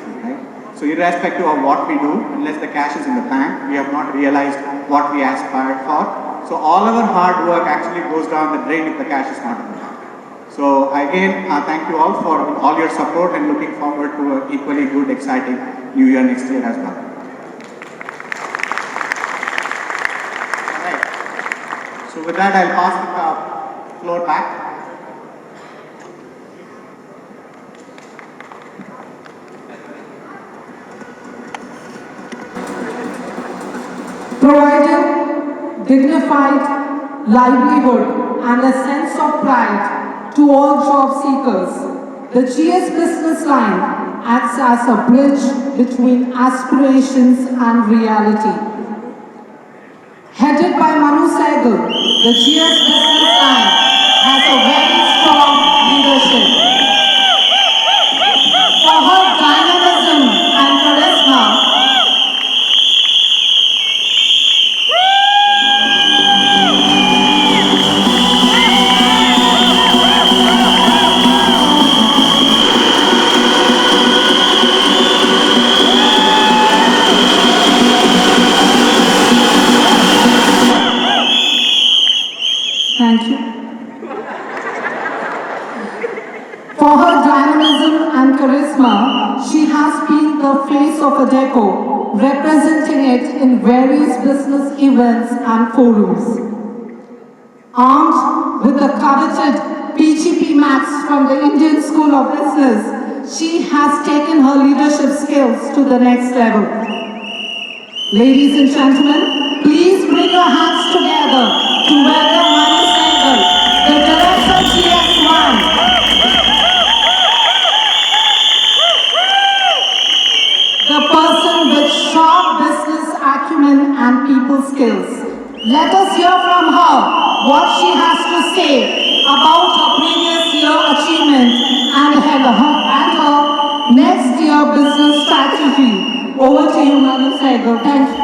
So irrespective of what we do, unless the cash is in the bank, we have not realized what we aspired for. So all our hard work actually goes down the drain if the cash is not in the bank. So again, thank you all for all your support and looking forward to an equally good, exciting new year next year as well. Alright. So with that, I'll pass the floor back. Providing dignified livelihood and a sense of pride to all job seekers, the GS business line acts as a bridge between aspirations and reality. Headed by Manu Sehgal, the GS business line has a very strong leadership. For her dynamism and charisma, thank you. For her dynamism and charisma, she has been the face of Adecco, representing it in various business events and forums. Armed with the coveted PGP Max from the Indian School of Business, she has taken her leadership skills to the next level. Ladies and gentlemen, please bring your hands together to welcome Manu Sehgal, the Director GS1. The person with sharp business acumen and people skills. Let us hear from her what she has to say about her previous year achievement and her next year business strategy. Over to you, Manu Sehgal. Thank you.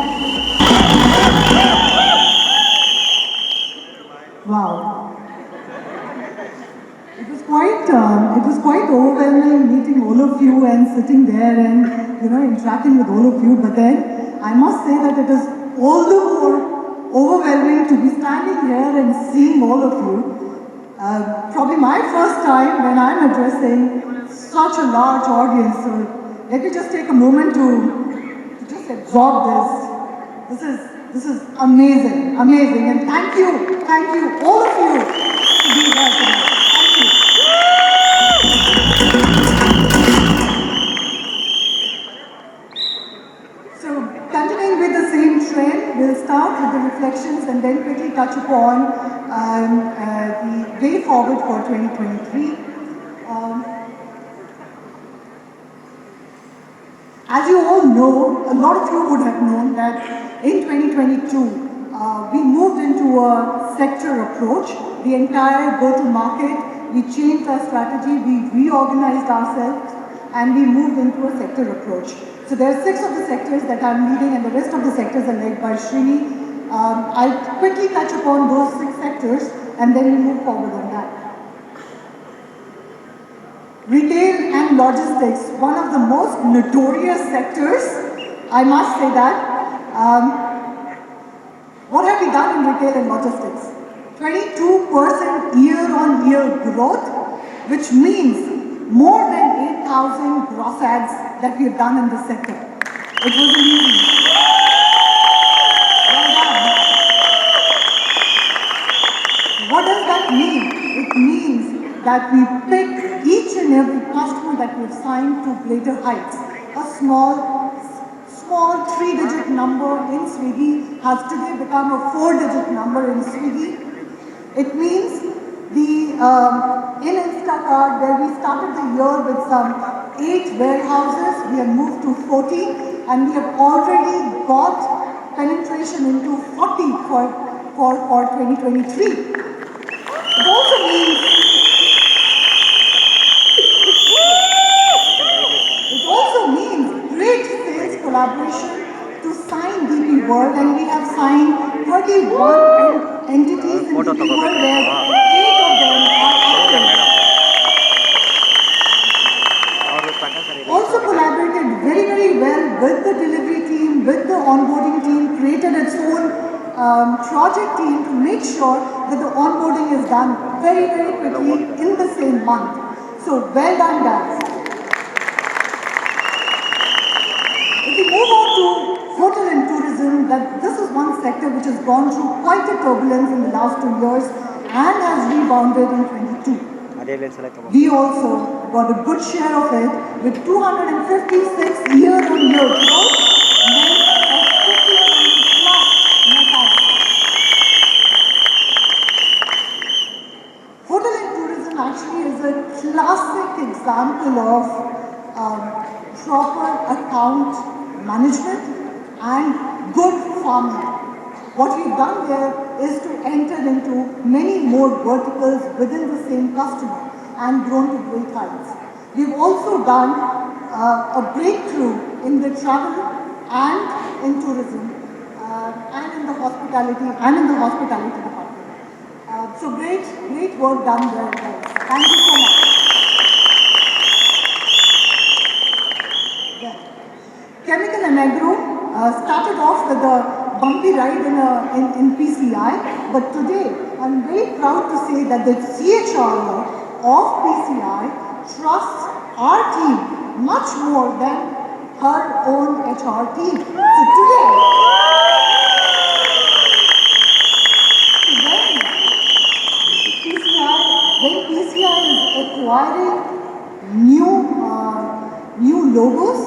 Wow. It was quite overwhelming meeting all of you and sitting there and interacting with all of you. But then I must say that it is all the more overwhelming to be standing here and seeing all of you. Probably my first time when I'm addressing such a large audience. So let me just take a moment to just absorb this. This is amazing, and thank you, all of you, to be here today. Thank you. So, continuing with the same trend, we'll start with the reflections and then quickly touch upon the way forward for 2023. As you all know, a lot of you would have known that in 2022, we moved into a sector approach. The entire go-to-market, we changed our strategy, we reorganized ourselves, and we moved into a sector approach. So there are 6 of the sectors that I'm leading and the rest of the sectors are led by Srini. I'll quickly touch upon those 6 sectors and then we move forward on that. Retail and logistics, one of the most notorious sectors, I must say that. What have we done in retail and logistics? 22% year-on-year growth, which means more than 8,000 gross ads that we have done in this sector. It wasn't easy. Well done. What does that mean? It means that we pick each and every customer that we've signed to greater heights. A small 3-digit number in Swiggy has today become a 4-digit number in Swiggy. It means in Instacart, where we started the year with some 8 warehouses, we have moved to 40 and we have already got penetration into 40 for 2023. It also means great sales collaboration to sign DP World, and we have signed 31 entities in DP World where 8 of them are active. Also collaborated very well with the delivery team, with the onboarding team, created its own project team to make sure that the onboarding is done very quickly in the same month. So well done, guys. If we move on to hotel and tourism, that this is one sector which has gone through quite a turbulence in the last 2 years and has rebounded in 22. We also got a good share of it with 256 year-on-year growth and of 50 plus net adds. Hotel and tourism actually is a classic example of proper account management and good farming. What we've done here is to enter into many more verticals within the same customer and grown to great heights. We've also done a breakthrough in the travel and in tourism and in the hospitality department. So great work done there, guys. Thank you so much. Yeah. Chemical and agro started off with a bumpy ride in PCI, but today I'm very proud to say that the CHRO of PCI trusts our team much more than her own HR team. So today, when PCI is acquiring new logos,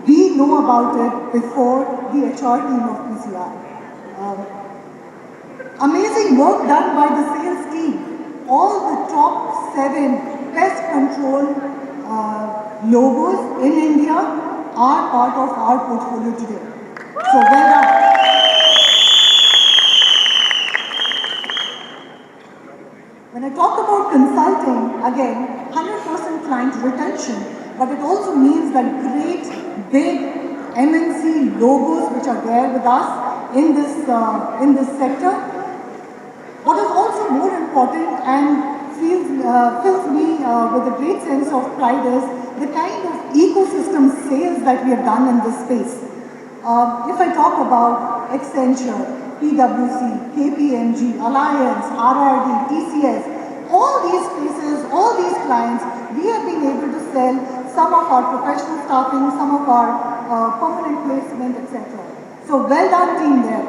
we know about it before the HR team of PCI. Amazing work done by the sales team. All the top 7 pest control logos in India are part of our portfolio today. So well done. When I talk about consulting, again, 100% client retention, but it also means that great big MNC logos which are there with us in this sector. What is also more important and fills me with a great sense of pride is the kind of ecosystem sales that we have done in this space. If I talk about Accenture, PwC, KPMG, Alliance, RRD, TCS, all these spaces, all these clients, we have been able to sell some of our professional staffing, some of our permanent placement, etc. So well done team there.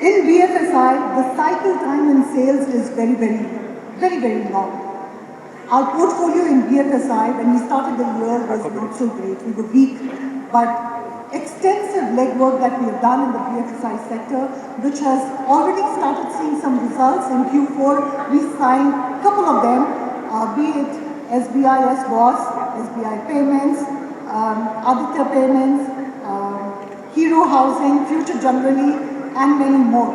In BFSI, the cycle time in sales is very long. Our portfolio in BFSI, when we started the year, was not so great. We were weak, but extensive legwork that we have done in the BFSI sector, which has already started seeing some results. In Q4, we signed a couple of them, be it SBI SBOS, SBI Payments, Aditya Payments, Hero Housing, Future Generally, and many more.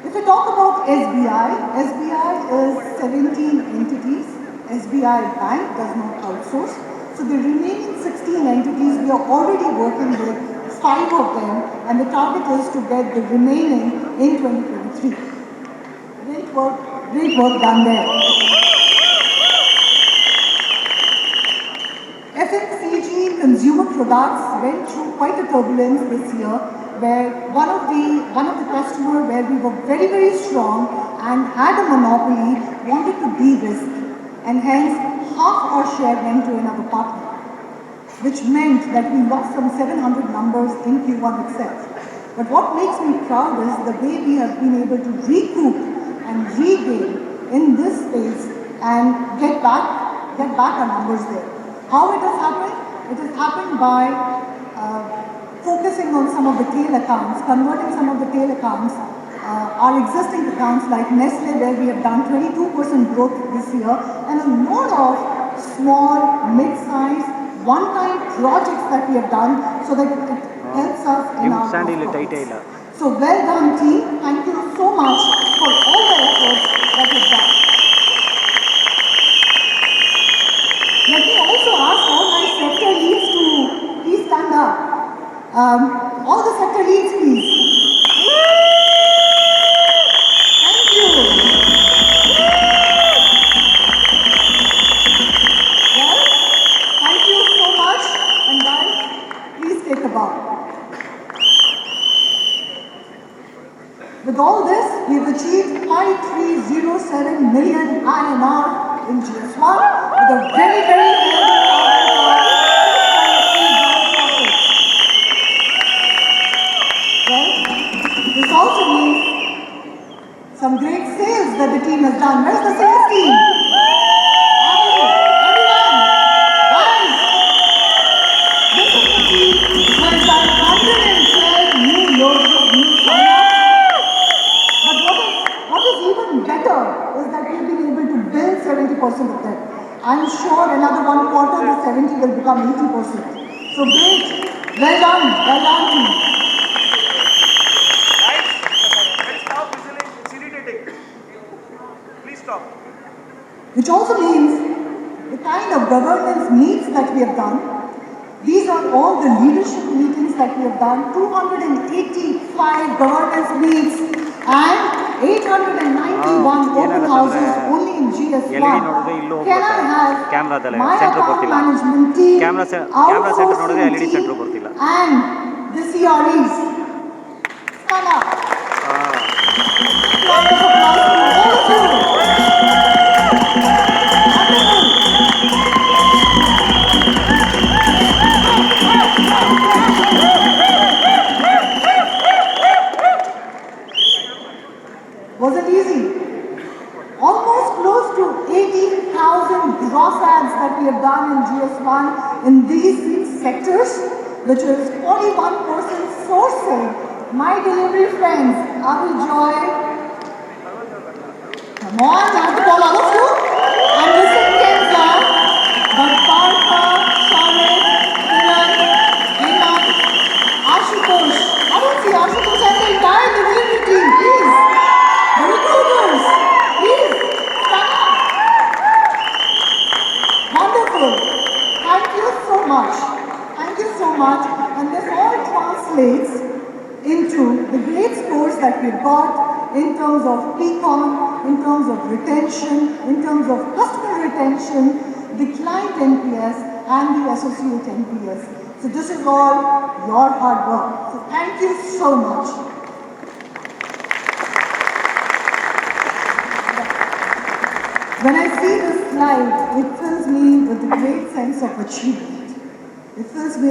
If If we talk about SBI, SBI is 17 entities. SBI Bank does not outsource. So the remaining 16 entities, we are already working with 5 of them, and the target is to get the remaining in 2023. Great work done there. FMCG consumer products went through quite a turbulence this year, where one of the customers where we were very strong and had a monopoly wanted to de-risk, and hence half our share went to another partner, which meant that we lost some 700 numbers in Q1 itself. But what makes me proud is the way we have been able to recoup and regain in this space and get back our numbers there. How it has happened? It has happened by focusing on some of the tail accounts, converting some of the tail accounts, our existing accounts like Nestle, where we have done 22% growth this year, and a lot of small, mid-sized, one-time projects that we have done so that it helps us in our growth. So well done, team. Thank you so much for all the efforts that you've done. Let me also ask all my sector leads to please stand up. All the sector leads, please. Thank you. Well, thank you so much. And guys, please take a bow. With all this, we've achieved 5307 million INR in GS1 with a very healthy Well, this also means some great sales that the team has done. Where's the sales team? Everyone, guys, this is the team who has done 112 new logos, new sign-ups. But what is even better is that we've been able to build 70% of them. I'm sure another 1 quarter, the 70 will become 80%. So great. Well done team. Let's stop facilitating. Please stop. Which also means the kind of governance meets that we have done. These are all the leadership meetings that we have done, 285 governance meets and 891 open houses only in GS1. Can I have my account management team, outsourcing team and the CREs? Stand up. Round of applause to all of you. Wasn't easy. Almost close to 80,000 gross ads that we have done in GS1 in these 6 sectors, which is 41% sourcing. My delivery friends, Avi Joy, come on, I have to call all of you. I'm missing Kenza, but Partha, Sharit, Kiran, Hemant, Ashutosh. I don't see Ashutosh and the entire delivery team, please. The recruiters, please, stand up. Wonderful. Thank you so much. Thank you so much. And this all translates into the great scores that we've got in terms of PCON, in terms of retention, in terms of customer retention, the client NPS and the associate NPS. So this is all your hard work. So thank you so much. When I see this slide, it fills me with a great sense of achievement. It fills me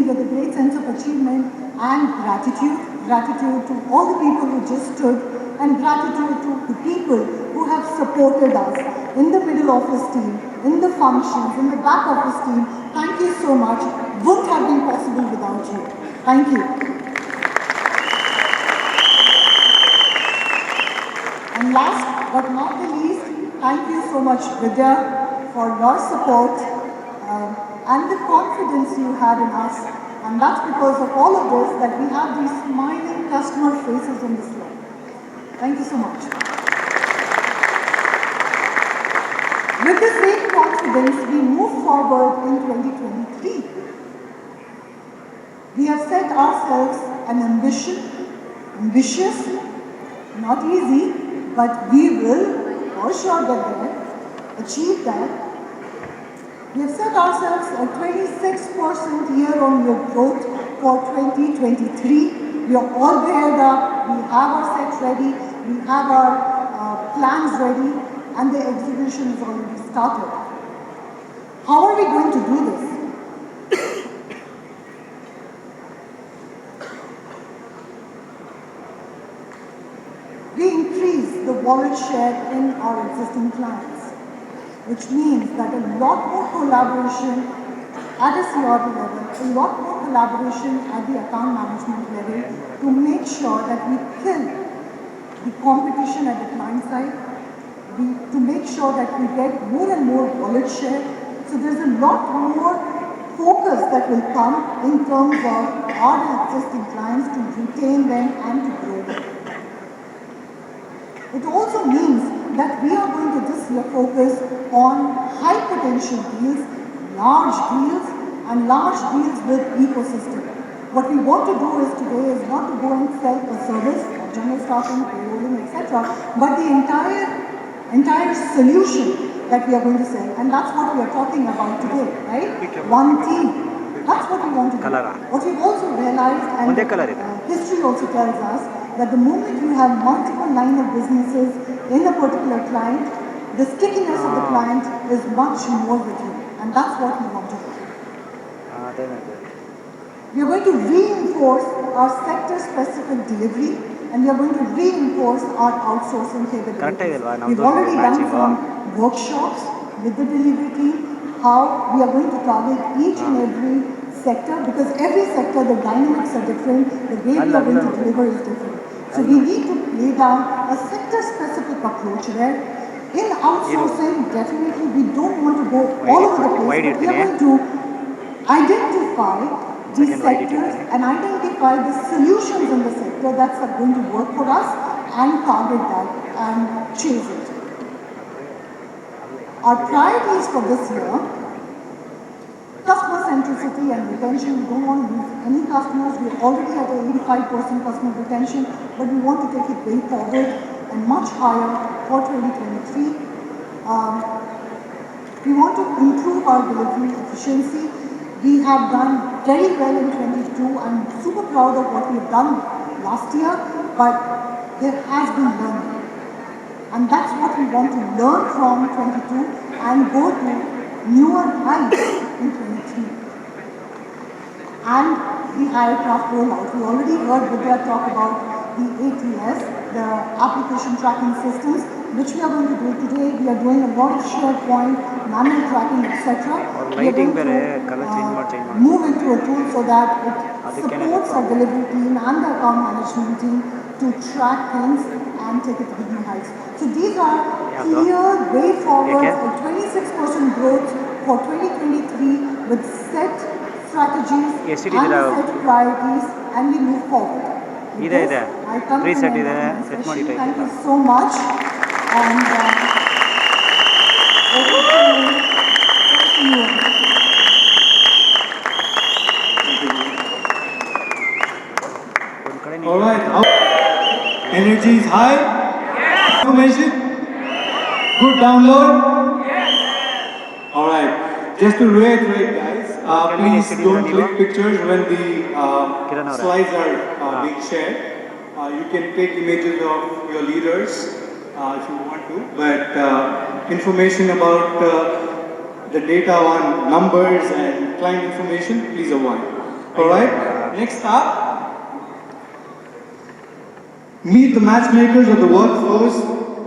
with a great sense of achievement and gratitude. Gratitude to all the people who just stood, and gratitude to the people who have supported us in the middle office team, in the functions, in the back office team. Thank you so much. Wouldn't have been possible without you. Thank you. And last but not the least, thank you so much, Vidya, for your support and the confidence you had in us. And that's because of all of this that we have these smiling customer faces on the slide. Thank you so much. With the same confidence, we move forward in 2023. We have set ourselves an ambitious, not easy, but we will for sure get there, achieve that. We have set ourselves a 26% year-on-year growth for 2023. We are all geared up, we have our sets ready, we have our plans ready, and the execution is already started. How are we going to do this? We increase the wallet share in our existing clients, which means that a lot more collaboration at a CRO level, a lot more collaboration at the account management level to make sure that we kill the competition at the client side, to make sure that we get more and more wallet share. So there's a lot more focus that will come in terms of our existing clients to retain them and to grow them. It also means that we are going to this year focus on high potential deals, large deals with ecosystem. What we want to do is today is not to go and sell a service, general staffing, payrolling, etc., but the entire solution that we are going to sell, and that's what we are talking about today, right? One team. That's what we want to do. What we've also realized, and history also tells us, that the moment you have multiple line of businesses in a particular client, the stickiness of the client is much more with you, and that's what we want to do. We are going to reinforce our sector-specific delivery, and we are going to reinforce our outsourcing capabilities. We've already done some workshops with the delivery team, how we are going to target each and every sector, because every sector, the dynamics are different, the way we are going to deliver is different. So we need to lay down a sector-specific approach where in outsourcing, definitely we don't want to go all over the place, but we are going to identify the sectors and identify the solutions in the sector that's going to work for us and target that and chase it. Our priorities for this year: customer centricity and retention. We don't want to lose any customers. We're already at an 85% customer retention, but we want to take it way forward and much higher for 2023. We want to improve our delivery efficiency. We have done very well in 22. I'm super proud of what we've done last year, but there has been learning. And that's what we want to learn from 22 and go to newer heights in 23. And the aircraft rollout. We already heard Vidya talk about the ATS, the application tracking systems, which we are going to do today. We are doing a lot of SharePoint, manual tracking, etc. We are going to move into a tool so that it supports our delivery team and the account management team to track things and take it to new heights. So these are clear way forward for 26% growth for 2023 with set strategies and set priorities, and we move forward. With this, I come to the end of my session. Thank you so much. And over to you. All right. Energy is high. Information? Good download? All right. Just to reiterate, guys, please don't click pictures when the slides are being shared. You can take images of your leaders if you want to, but information about the data on numbers and client information, please avoid. All right. Next up. Meet the matchmakers of the workforce,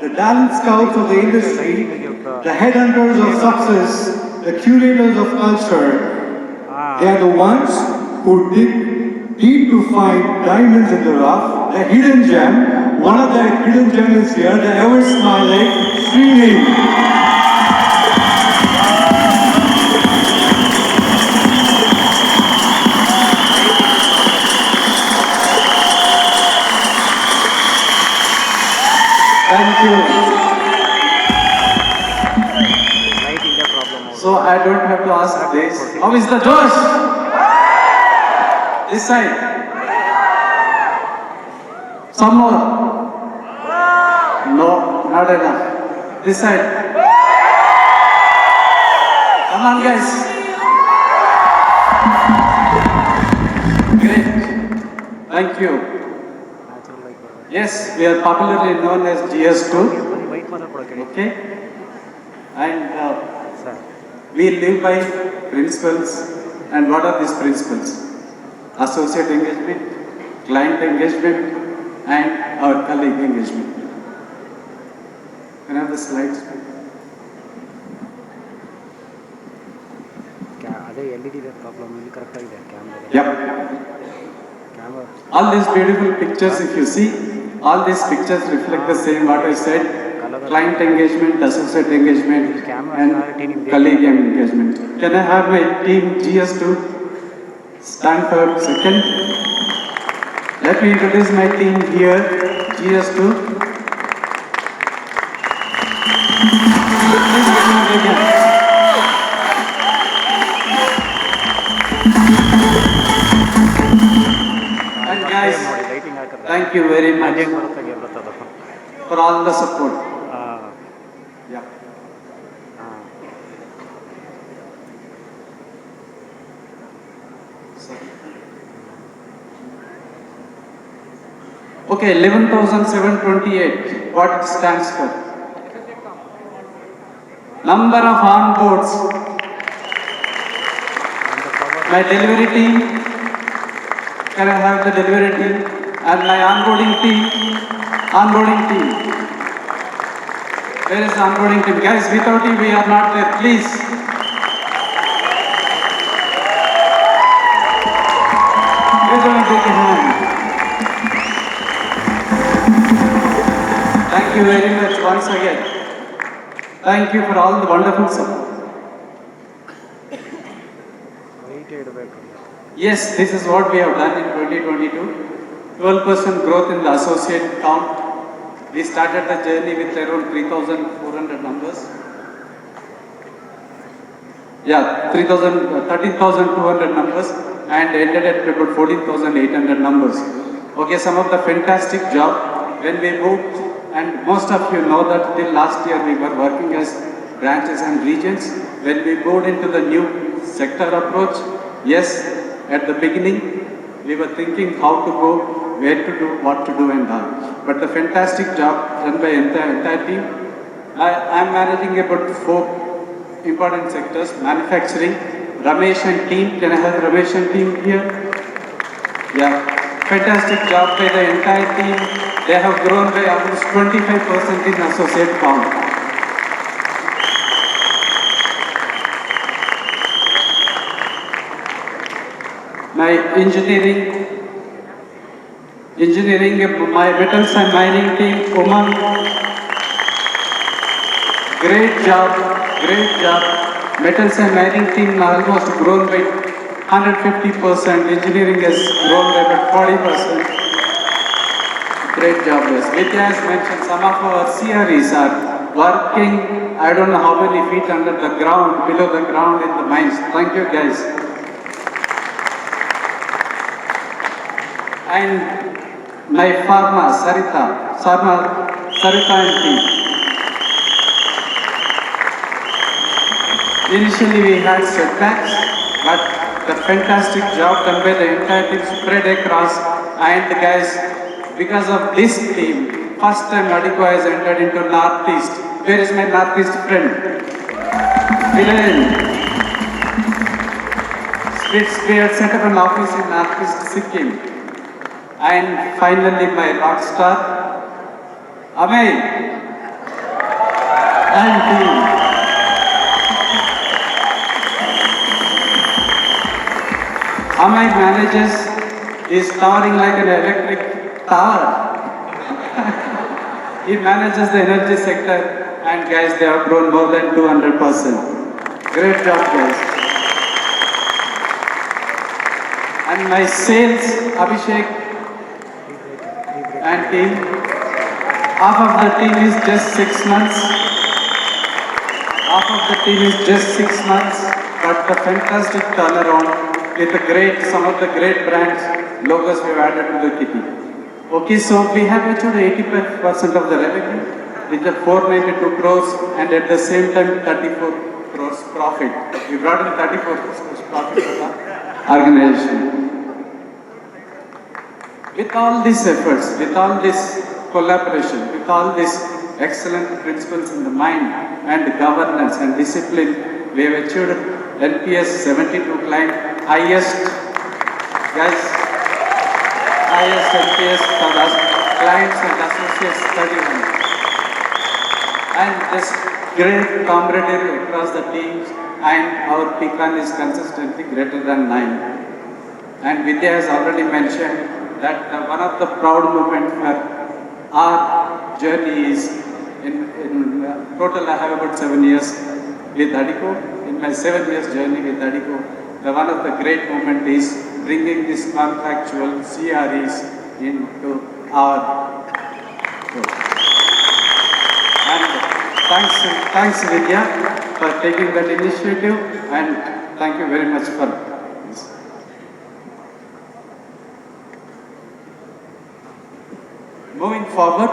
the talent scouts of the industry, the headhunters of success, the curators of culture. They are the ones who dig deep to find diamonds in the rough, the hidden gem. One of the hidden gems is here, the ever smiling Srini. How is the Josh? This side. Some more. No, not enough. This side. Come on, guys. Great. Thank you. Yes, we are popularly known as GS2. Okay. And we live by principles. And what are these principles? Associate engagement, client engagement, and our colleague engagement. Can I have the slides? ಅದೇ LED problem ಇಲ್ಲಿ correct ಆಗಿದೆ camera. Yep. All these beautiful pictures, if you see, all these pictures reflect the same what I said. Client engagement, associate engagement, and colleague engagement. Can I have my team GS2 stand for a second? Let me introduce my team here, GS2. Please give me a big hand. And guys, thank you very much for all the support. Yeah. Okay, 11,728. What it stands for? Number of onboards. My delivery team. Can I have the delivery team? And my onboarding team. Onboarding team. Where is the onboarding team? Guys, without you we are not there. Please. Give them a big hand. Thank you very much once again. Thank you for all the wonderful support. Yes, this is what we have done in 2022. 12% growth in the associate count. We started the journey with around 3,400 numbers. Yeah, 13,200 numbers and ended at about 14,800 numbers. Okay, some of the fantastic job when we moved, and most of you know that till last year we were working as branches and regions. When we moved into the new sector approach, yes, at the beginning we were thinking how to go, where to do, what to do and all. But the fantastic job done by entire team. I am managing about 4 important sectors. Manufacturing, Ramesh and team. Can I have Ramesh and team here? Yeah, fantastic job by the entire team. They have grown by almost 25% in associate count. My engineering, my metals and mining team, Umang. Great job. Metals and mining team almost grown by 150%. Engineering has grown by about 40%. Great job, yes. Vidya has mentioned some of our CREs are working, I don't know how many feet under the ground, below the ground in the mines. Thank you, guys. And my farmer, Sarita and team. Initially we had setbacks, but the fantastic job done by the entire team spread across. And guys, because of this team, first time Adiko has entered into Northeast. Where is my Northeast friend? Villain. We had set up an office in Northeast Sikkim. And finally my rock star, Amay and team. Amay manages is towering like an electric tower. He manages the energy sector, and guys, they have grown more than 200%. Great job, guys. And my sales, Abhishek and team, half of the team is just 6 months. Half of the team is just 6 months, but the fantastic turnaround with some of the great brands logos we have added to the kitty. Okay, so we have achieved 85% of the revenue with the 492 crores and at the same time 34 crores profit. We brought in 34 crores profit for the organization. With all these efforts, with all this collaboration, with all these excellent principles in the mind and governance and discipline, we have achieved NPS 72 client, highest NPS for us, clients and associates 31. And this great camaraderie across the teams, and our pecan is consistently greater than 9. And Vidya has already mentioned that one of the proud moments for our journey is in total I have about 7 years with Addiko. In my 7 years journey with Addiko, one of the great moments is bringing this contractual CREs into our group. And thanks Vidya for taking that initiative, and thank you very much for this. Moving forward,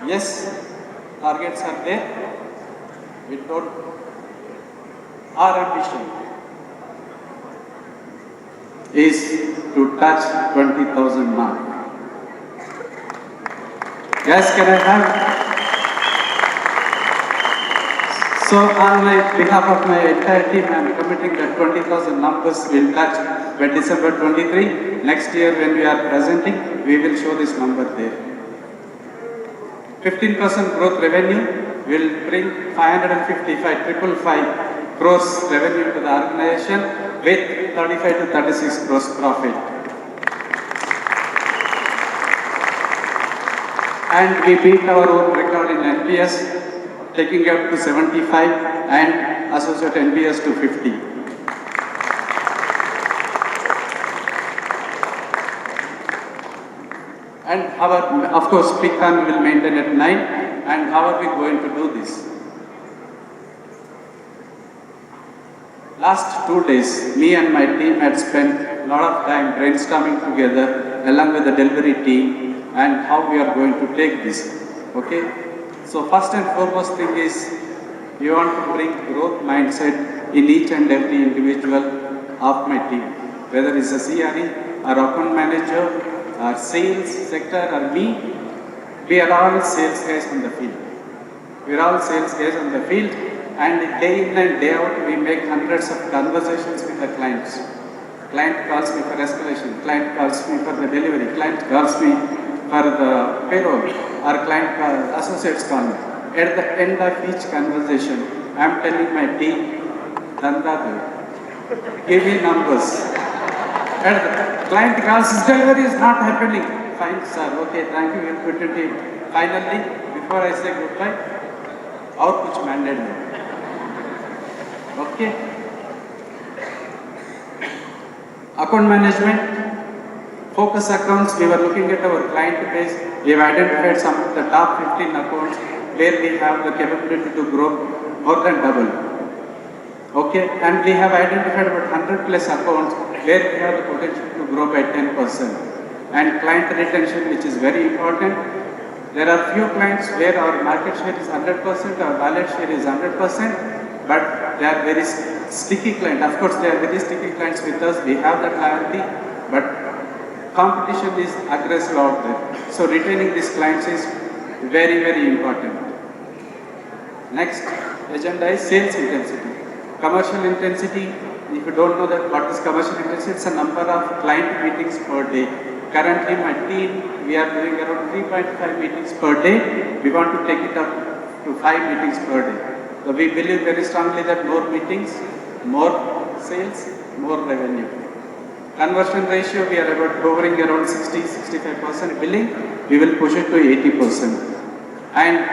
yes, targets are there. We told our ambition is to touch 20,000 mark. Guys, can I have? So on behalf of my entire team, I am committing that 20,000 numbers will touch by December 23. Next year when we are presenting, we will show this number there. 15% growth revenue will bring 555 crores revenue to the organization with 35 to 36 crores profit. And we beat our own record in NPS, taking up to 75 and associate NPS to 50. And of course, pecan will maintain at 9. And how are we going to do this? Last 2 days, me and my team had spent a lot of time brainstorming together along with the delivery team and how we are going to take this. Okay? So first and foremost thing is, we want to bring growth mindset in each and every individual of my team. Whether it's a CRE, or account manager, or sales sector, or me, we are all sales guys on the field. We are all sales guys on the field, and day in and day out we make hundreds of conversations with the clients. Client calls me for escalation, client calls me for the delivery, client calls me for the payroll, or client associates call me. At the end of each conversation, I am telling my team, Danda, give me numbers. And the client calls, delivery is not happening. Fine, sir, okay, thank you, we'll put it in. Finally, before I say goodbye, और कुछ mandate नहीं. Okay. Account management, focus accounts, we were looking at our client base. We have identified some of the top 15 accounts where we have the capability to grow more than double. Okay, and we have identified about 100 plus accounts where we have the potential to grow by 10%. And client retention, which is very important. There are few clients where our market share is 100%, our wallet share is 100%, but they are very sticky clients. Of course, they are very sticky clients with us. We have that loyalty, but competition is aggressive out there. So retaining these clients is very, very important. Next agenda is sales intensity. Commercial intensity, if you don't know that what is commercial intensity, it's a number of client meetings per day. Currently, my team, we are doing around 3.5 meetings per day. We want to take it up to 5 meetings per day. So we believe very strongly that more meetings, more sales, more revenue. Conversion ratio, we are about hovering around 60-65% billing. We will push it to 80%. And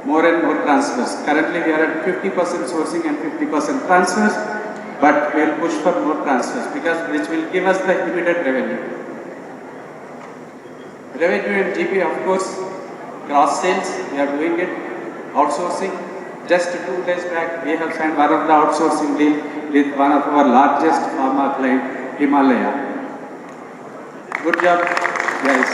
more transfers. Currently, we are at 50% sourcing and 50% transfers, but we will push for more transfers because which will give us the immediate revenue. Revenue and GP, of course, cross sales, we are doing it, outsourcing, Just 2 days back, we have signed one of the outsourcing deal with one of our largest pharma client, Himalaya. Good job, guys.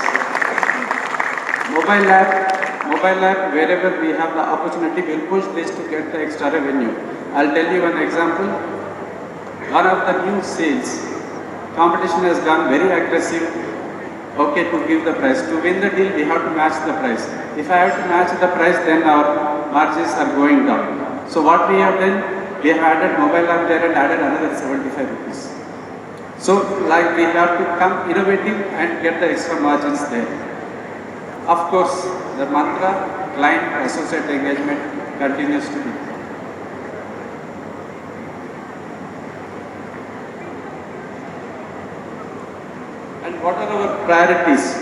Mobile app, wherever we have the opportunity, we'll push this to get the extra revenue. I'll tell you one example. One of the new sales, competition has gone very aggressive, okay, to give the price. To win the deal, we have to match the price. If I have to match the price, then our margins are going down. So what we have done, we have added mobile app there and added another 75 rupees. So like we have to come innovative and get the extra margins there. Of course, the mantra, client associate engagement continues to be. And what are our priorities?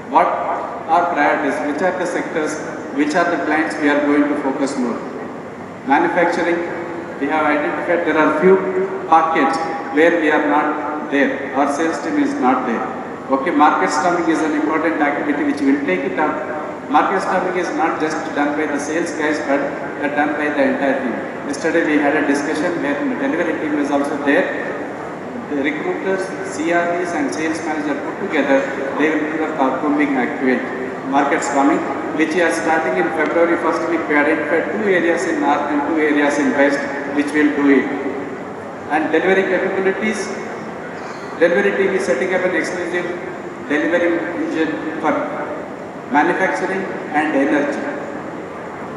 What are priorities? Which are the sectors? Which are the clients we are going to focus more? Manufacturing, we have identified there are few pockets where we are not there. Our sales team is not there. Okay, market storming is an important activity which will take it up. Market storming is not just done by the sales guys, but done by the entire team. Yesterday we had a discussion where the delivery team is also there. The recruiters, CREs and sales manager put together, they will do the combing activity. Market storming, which is starting in February 1st week. We identified 2 areas in north and 2 areas in west, which will do it. And delivery capabilities, delivery team is setting up an exclusive delivery engine for manufacturing and energy.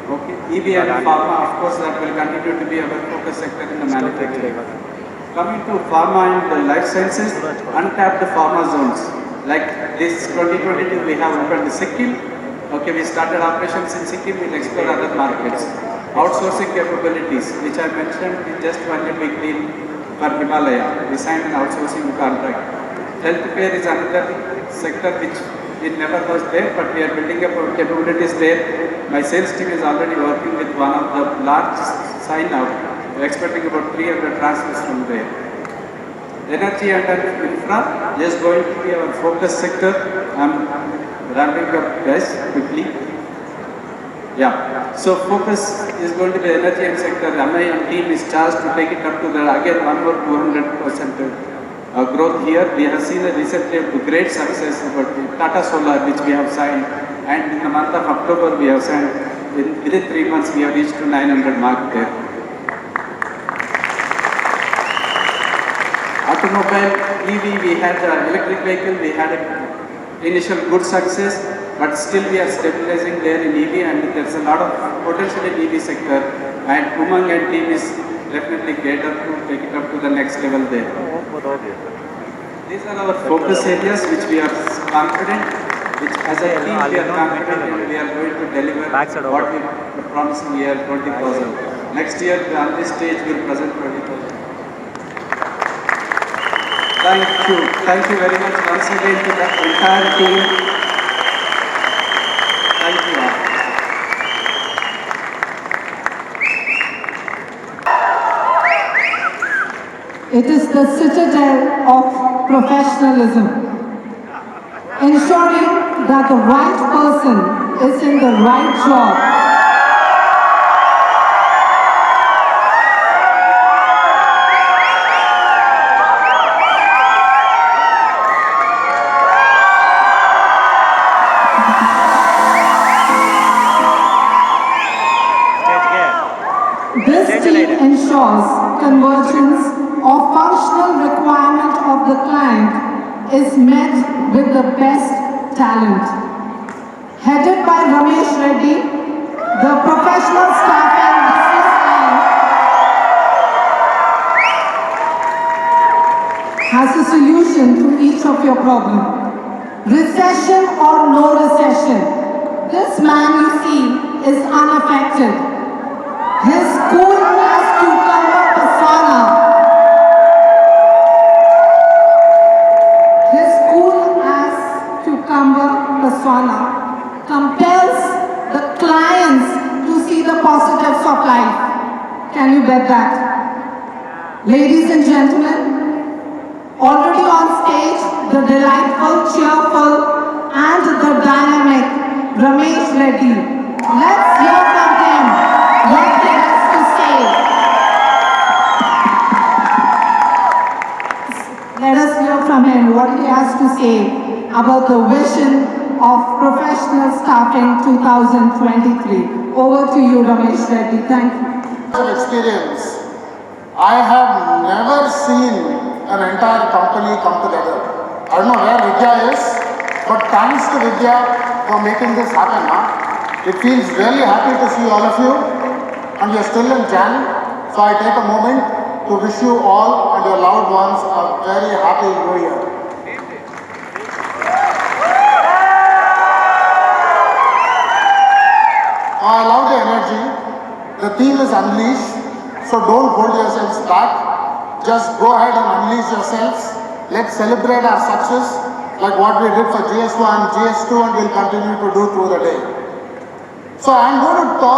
Okay, EV and pharma, of course, that will continue to be our focus sector in the manufacturing. Coming to pharma and life sciences, untapped pharma zones. Like this 2022, we have opened Sikkim. Okay, we started operations in Sikkim, we'll explore other markets. Outsourcing capabilities, which I mentioned, we just won a big deal for Himalaya. We signed an outsourcing contract. Healthcare is another sector which it never was there, but we are building up our capabilities there. My sales team is already working with one of the large sign-up. We are expecting about 300 transfers from there. Energy and infra is going to be our focus sector. I'm ramping up guys quickly. Yeah, so focus is going to be energy and sector. MI and team is charged to take it up to the, again, one more 200% growth here. We have seen a recently a great success about Tata Solar, which we have signed, and in the month of October we have signed. Within 3 months we have reached to 900 mark there. Automobile, EV, we had electric vehicle, we had initial good success, but still we are stabilizing there in EV, and there's a lot of potential in EV sector, and Umang and team is definitely catered to take it up to the next level there. These are our focus areas which we are confident, which as a team we are confident and we are going to deliver what we are promising here, 20,000. Next year on this stage we will present 20,000. Thank you very much once again to the entire team. Thank you all. It is the citadel of professionalism, ensuring that the right person is in the right job. This team ensures convergence of functional requirement of the client is met with the best talent. Headed by Ramesh Reddy, the professional staff and business line has a solution to each of your problems. Recession or no recession, this man you see is unaffected. His cool as cucumber persona. His cool as cucumber persona compels the clients to see the positives of life. Can you bet that? Ladies and gentlemen, already on stage, the delightful, cheerful, and the dynamic Ramesh Reddy. Let's hear from him. hear from him what he has to say about the vision of professional staffing 2023. Over to you, Ramesh Reddy. Thank you. Experience. I have never seen an entire company come together. I don't know where Vidya is, but thanks to Vidya for making this happen. It feels really happy to see all of you, and we are still in Jan. So I take a moment to wish you all and your loved ones a very happy New Year. I love the energy. The theme is unleash, so don't hold yourselves back. Just go ahead and unleash yourselves. Let's celebrate our success like what we did for GS1, GS2, and we'll continue to do through the day. So I'm going to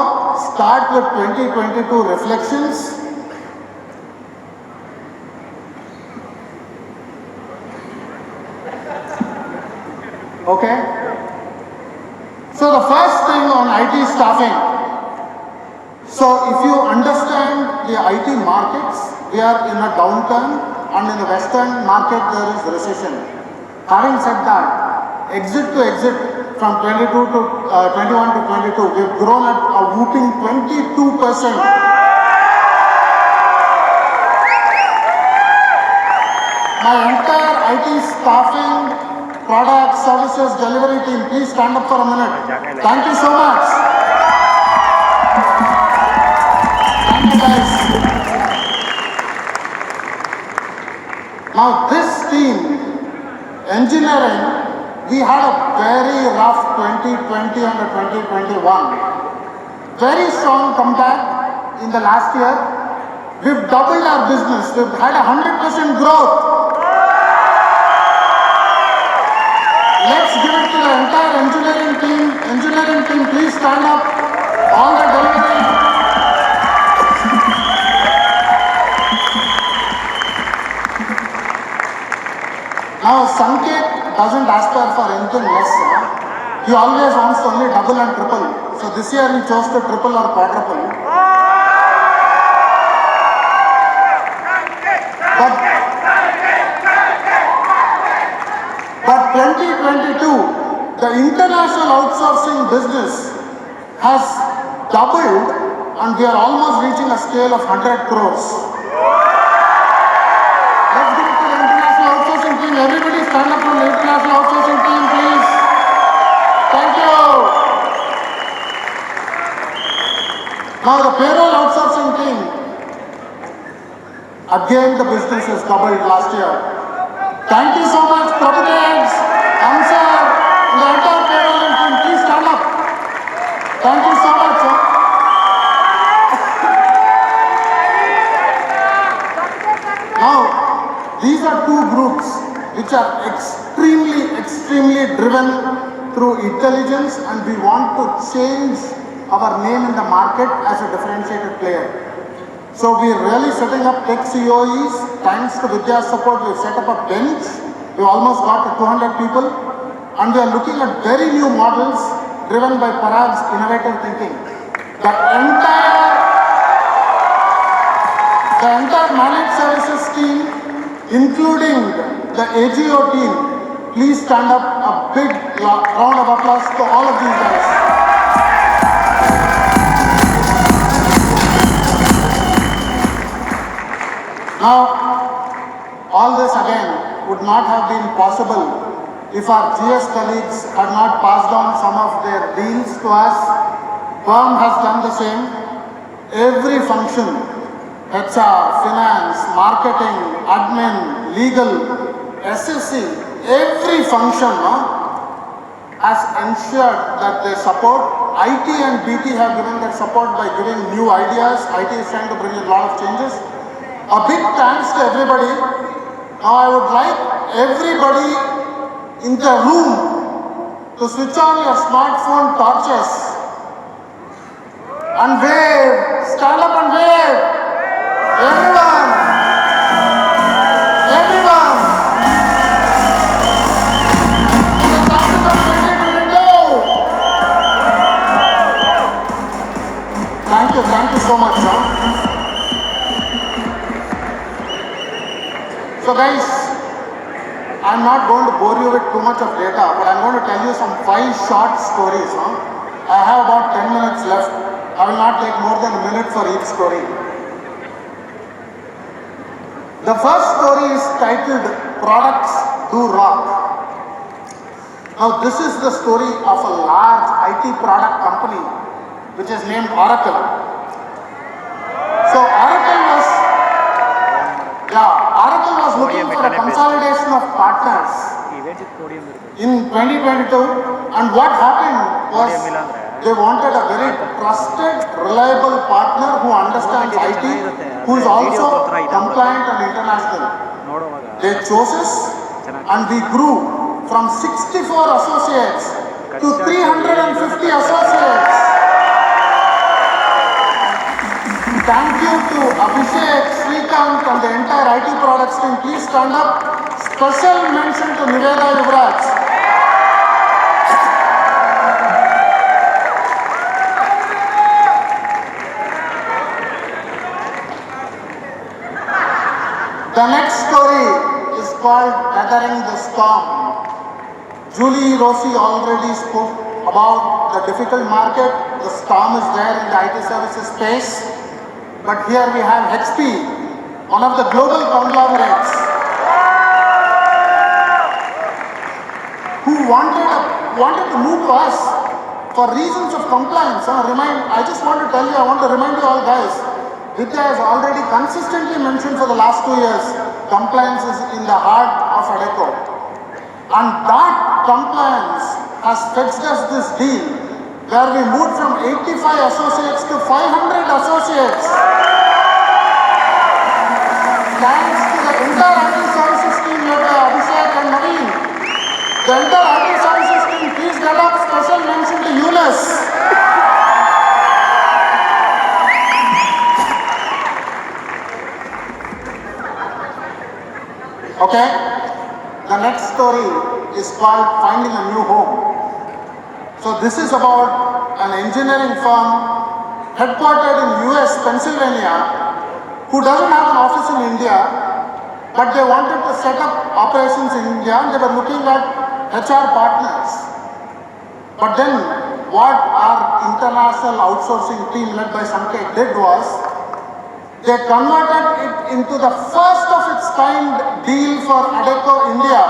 start with 2022 reflections. Okay? So the first thing on IT staffing. So if you understand the IT markets, we are in a downturn, and in the Western market there is recession. Having said that, exit to exit from 21 to 22, we've grown at a whooping 22%. My entire IT staffing, product, services, delivery team, please stand up for a minute. Thank you so much. Thank you guys. Now this team, engineering, we had a very rough 2020 and 2021. Very strong comeback in the last year. We've doubled our business. We've had 100% growth. Let's give it to the entire engineering team. Engineering team, please stand up. All the delivery. Now Sanket doesn't aspire for anything less. He always wants to only double and triple. So this year he chose to triple or quadruple. But 2022, the international outsourcing business has doubled, and we are almost reaching a scale of 100 crores. Let's give it to the international outsourcing team. Everybody stand up from the international outsourcing team, please. Thank you. Now the payroll outsourcing team. Again, the business has doubled last year. Thank you so much, Prabhudev, Ansar, the entire payroll team. Please stand up. Thank you so much, sir. Now, these are two groups which are extremely driven through intelligence, and we want to change our name in the market as a differentiated player. So we are really setting up tech COEs. Thanks to Vidya's support, we've set up a bench. We almost got to 200 people. And we are looking at very new models driven by Parag's innovative thinking. The entire managed services team, including the AGO team, please stand up. A big round of applause to all of these guys. Now, all this again would not have been possible if our GS colleagues had not passed on some of their deals to us. Firm has done the same. Every function, HR, finance, marketing, admin, legal, SSC, every function has ensured that they support. IT and BT have given that support by giving new ideas. IT is trying to bring in a lot of changes. A big thanks to everybody. Now I would like everybody in the room to switch on your smartphone torches and wave. Stand up and wave. Everyone. Everyone. Thank you so much, sir. So guys, I'm not going to bore you with too much of data, but I'm going to tell you some 5 short stories. I have about 10 minutes left. I will not take more than a minute for each story. The first story is titled Products Do Rock. Now this is the story of a large IT product company which is named Oracle. So Oracle was looking for a consolidation of partners in 2022, and what happened was they wanted a very trusted, reliable partner who understands IT, who is also compliant and international. They chose us, and we grew from 64 associates to 350 associates. Thank you to Abhishek, Srikanth and the entire IT products team. Please stand up. Special mention to Niveda Yuvraj. The next story is called Weathering the Storm. Julie Rossi already spoke about the difficult market. The storm is there in the IT services space. But here we have HP, one of the global conglomerates, who wanted to move to us for reasons of compliance. I just want to tell you, I want to remind you all guys, Vidya has already consistently mentioned for the last 2 years, compliance is in the heart of Adecco. And that compliance has fetched us this deal where we moved from 85 associates to 500 associates. Thanks to the entire IT services team led by Abhishek and Naveen. The entire IT services team, please get up, special mention to Eunice. Okay, the next story is called Finding a New Home. So this is about an engineering firm headquartered in US, Pennsylvania, who doesn't have an office in India, but they wanted to set up operations in India and they were looking at HR partners. But then what our international outsourcing team led by Sanket did was, they converted it into the first of its kind deal for Adecco India,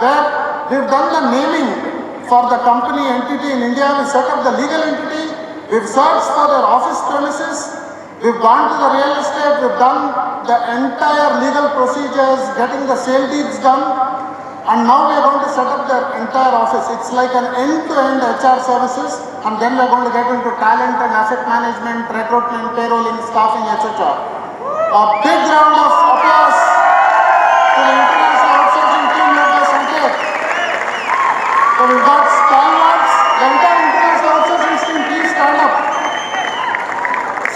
where we've done the naming for the company entity in India, we set up the legal entity, we've searched for their office premises, we've gone to the real estate, we've done the entire legal procedures, getting the sale deeds done, and now we are going to set up their entire office. It's like an end-to-end HR services, and then we are going to get into talent and asset management, recruitment, payrolling, staffing, etc. A big round of applause to the international outsourcing team led by Sanket. So we've got stalwarts, the entire international outsourcing team, please stand up.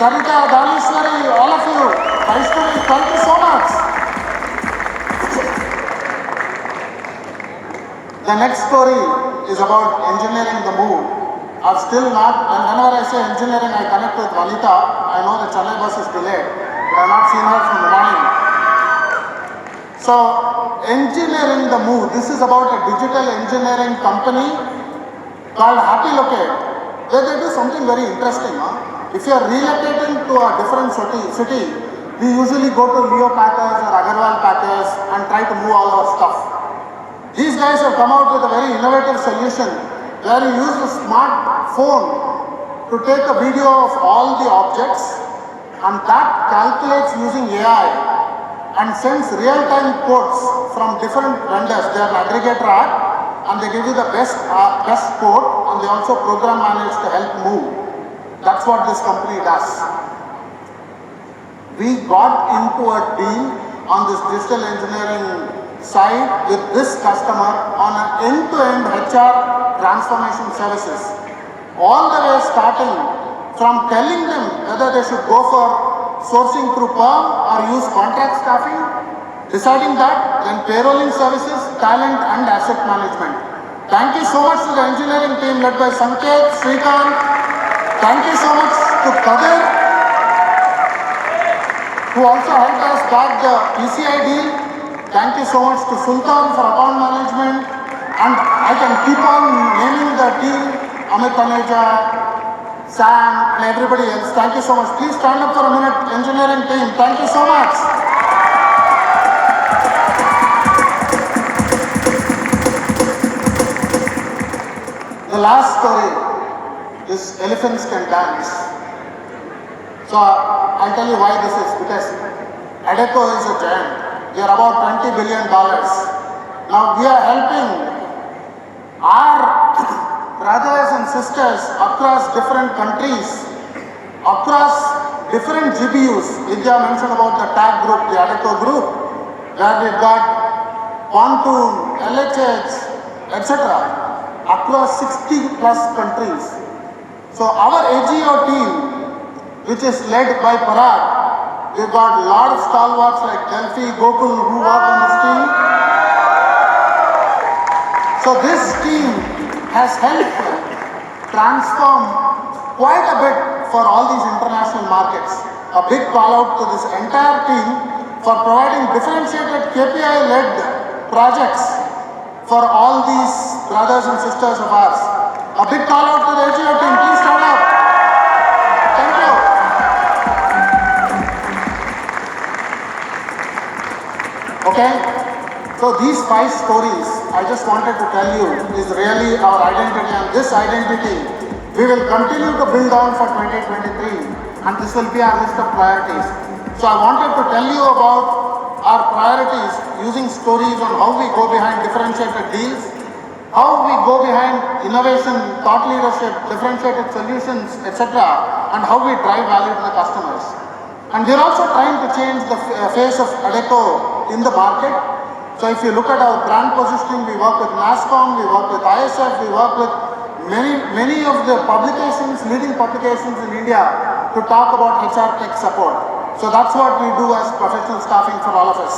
Sarita, Dhaneshwari, all of you, Vaishnavi, thank you so much. The next story is about engineering the move. I've still not, and whenever I say engineering, I connect with Vanita. I know the Chennai bus is delayed, but I've not seen her from the morning. So, engineering the move. This is about a digital engineering company called Happy Locate, where they do something very interesting. If you are relocating to a different city, we usually go to Leo Packers or Agarwal Packers and try to move all our stuff. These guys have come out with a very innovative solution where you use a smartphone to take a video of all the objects, and that calculates using AI and sends real-time quotes from different vendors. They are an aggregator app and they give you the best quote, and they also program manage to help move. That's what this company does. We got into a deal on this digital engineering side with this customer on an end-to-end HR transformation services. All the way starting from telling them whether they should go for sourcing through perm or use contract staffing, deciding that, then payrolling services, talent and asset management. Thank you so much to the engineering team led by Sanket, Srikanth. Thank you so much to Kadir, who also helped us back the PCI deal. Thank you so much to Sultan for account management, and I can keep on naming the team, Amit Taneja, Sam, and everybody else. Thank you so much. Please stand up for a minute, engineering team. Thank you so much. The last story is elephants can dance. So I'll tell you why this is, because Adecco is a giant. We are about $20 billion. Now we are helping our brothers and sisters across different countries, across different GBUs. Vidya mentioned about the TAG group, the Adecco group, where we've got Pontoon, LHH, etc. across 60 plus countries. So our AGO team, which is led by Parag, we've got a lot of stalwarts like Delphi, Gokul who work on this team. So this team has helped transform quite a bit for all these international markets. A big call out to this entire team for providing differentiated KPI-led projects for all these brothers and sisters of ours. A big call out to the AGO team. Please stand up. Thank you. Okay. So these 5 stories I just wanted to tell you is really our identity, and this identity we will continue to build on for 2023, and this will be our list of priorities. So I wanted to tell you about our priorities using stories on how we go behind differentiated deals, how we go behind innovation, thought leadership, differentiated solutions, etc., and how we drive value to the customers. And we're also trying to change the face of Adecco in the market. So if you look at our brand positioning, we work with NASSCOM, we work with ISF, we work with many of the publications, leading publications in India to talk about HR tech support. So that's what we do as professional staffing for all of us.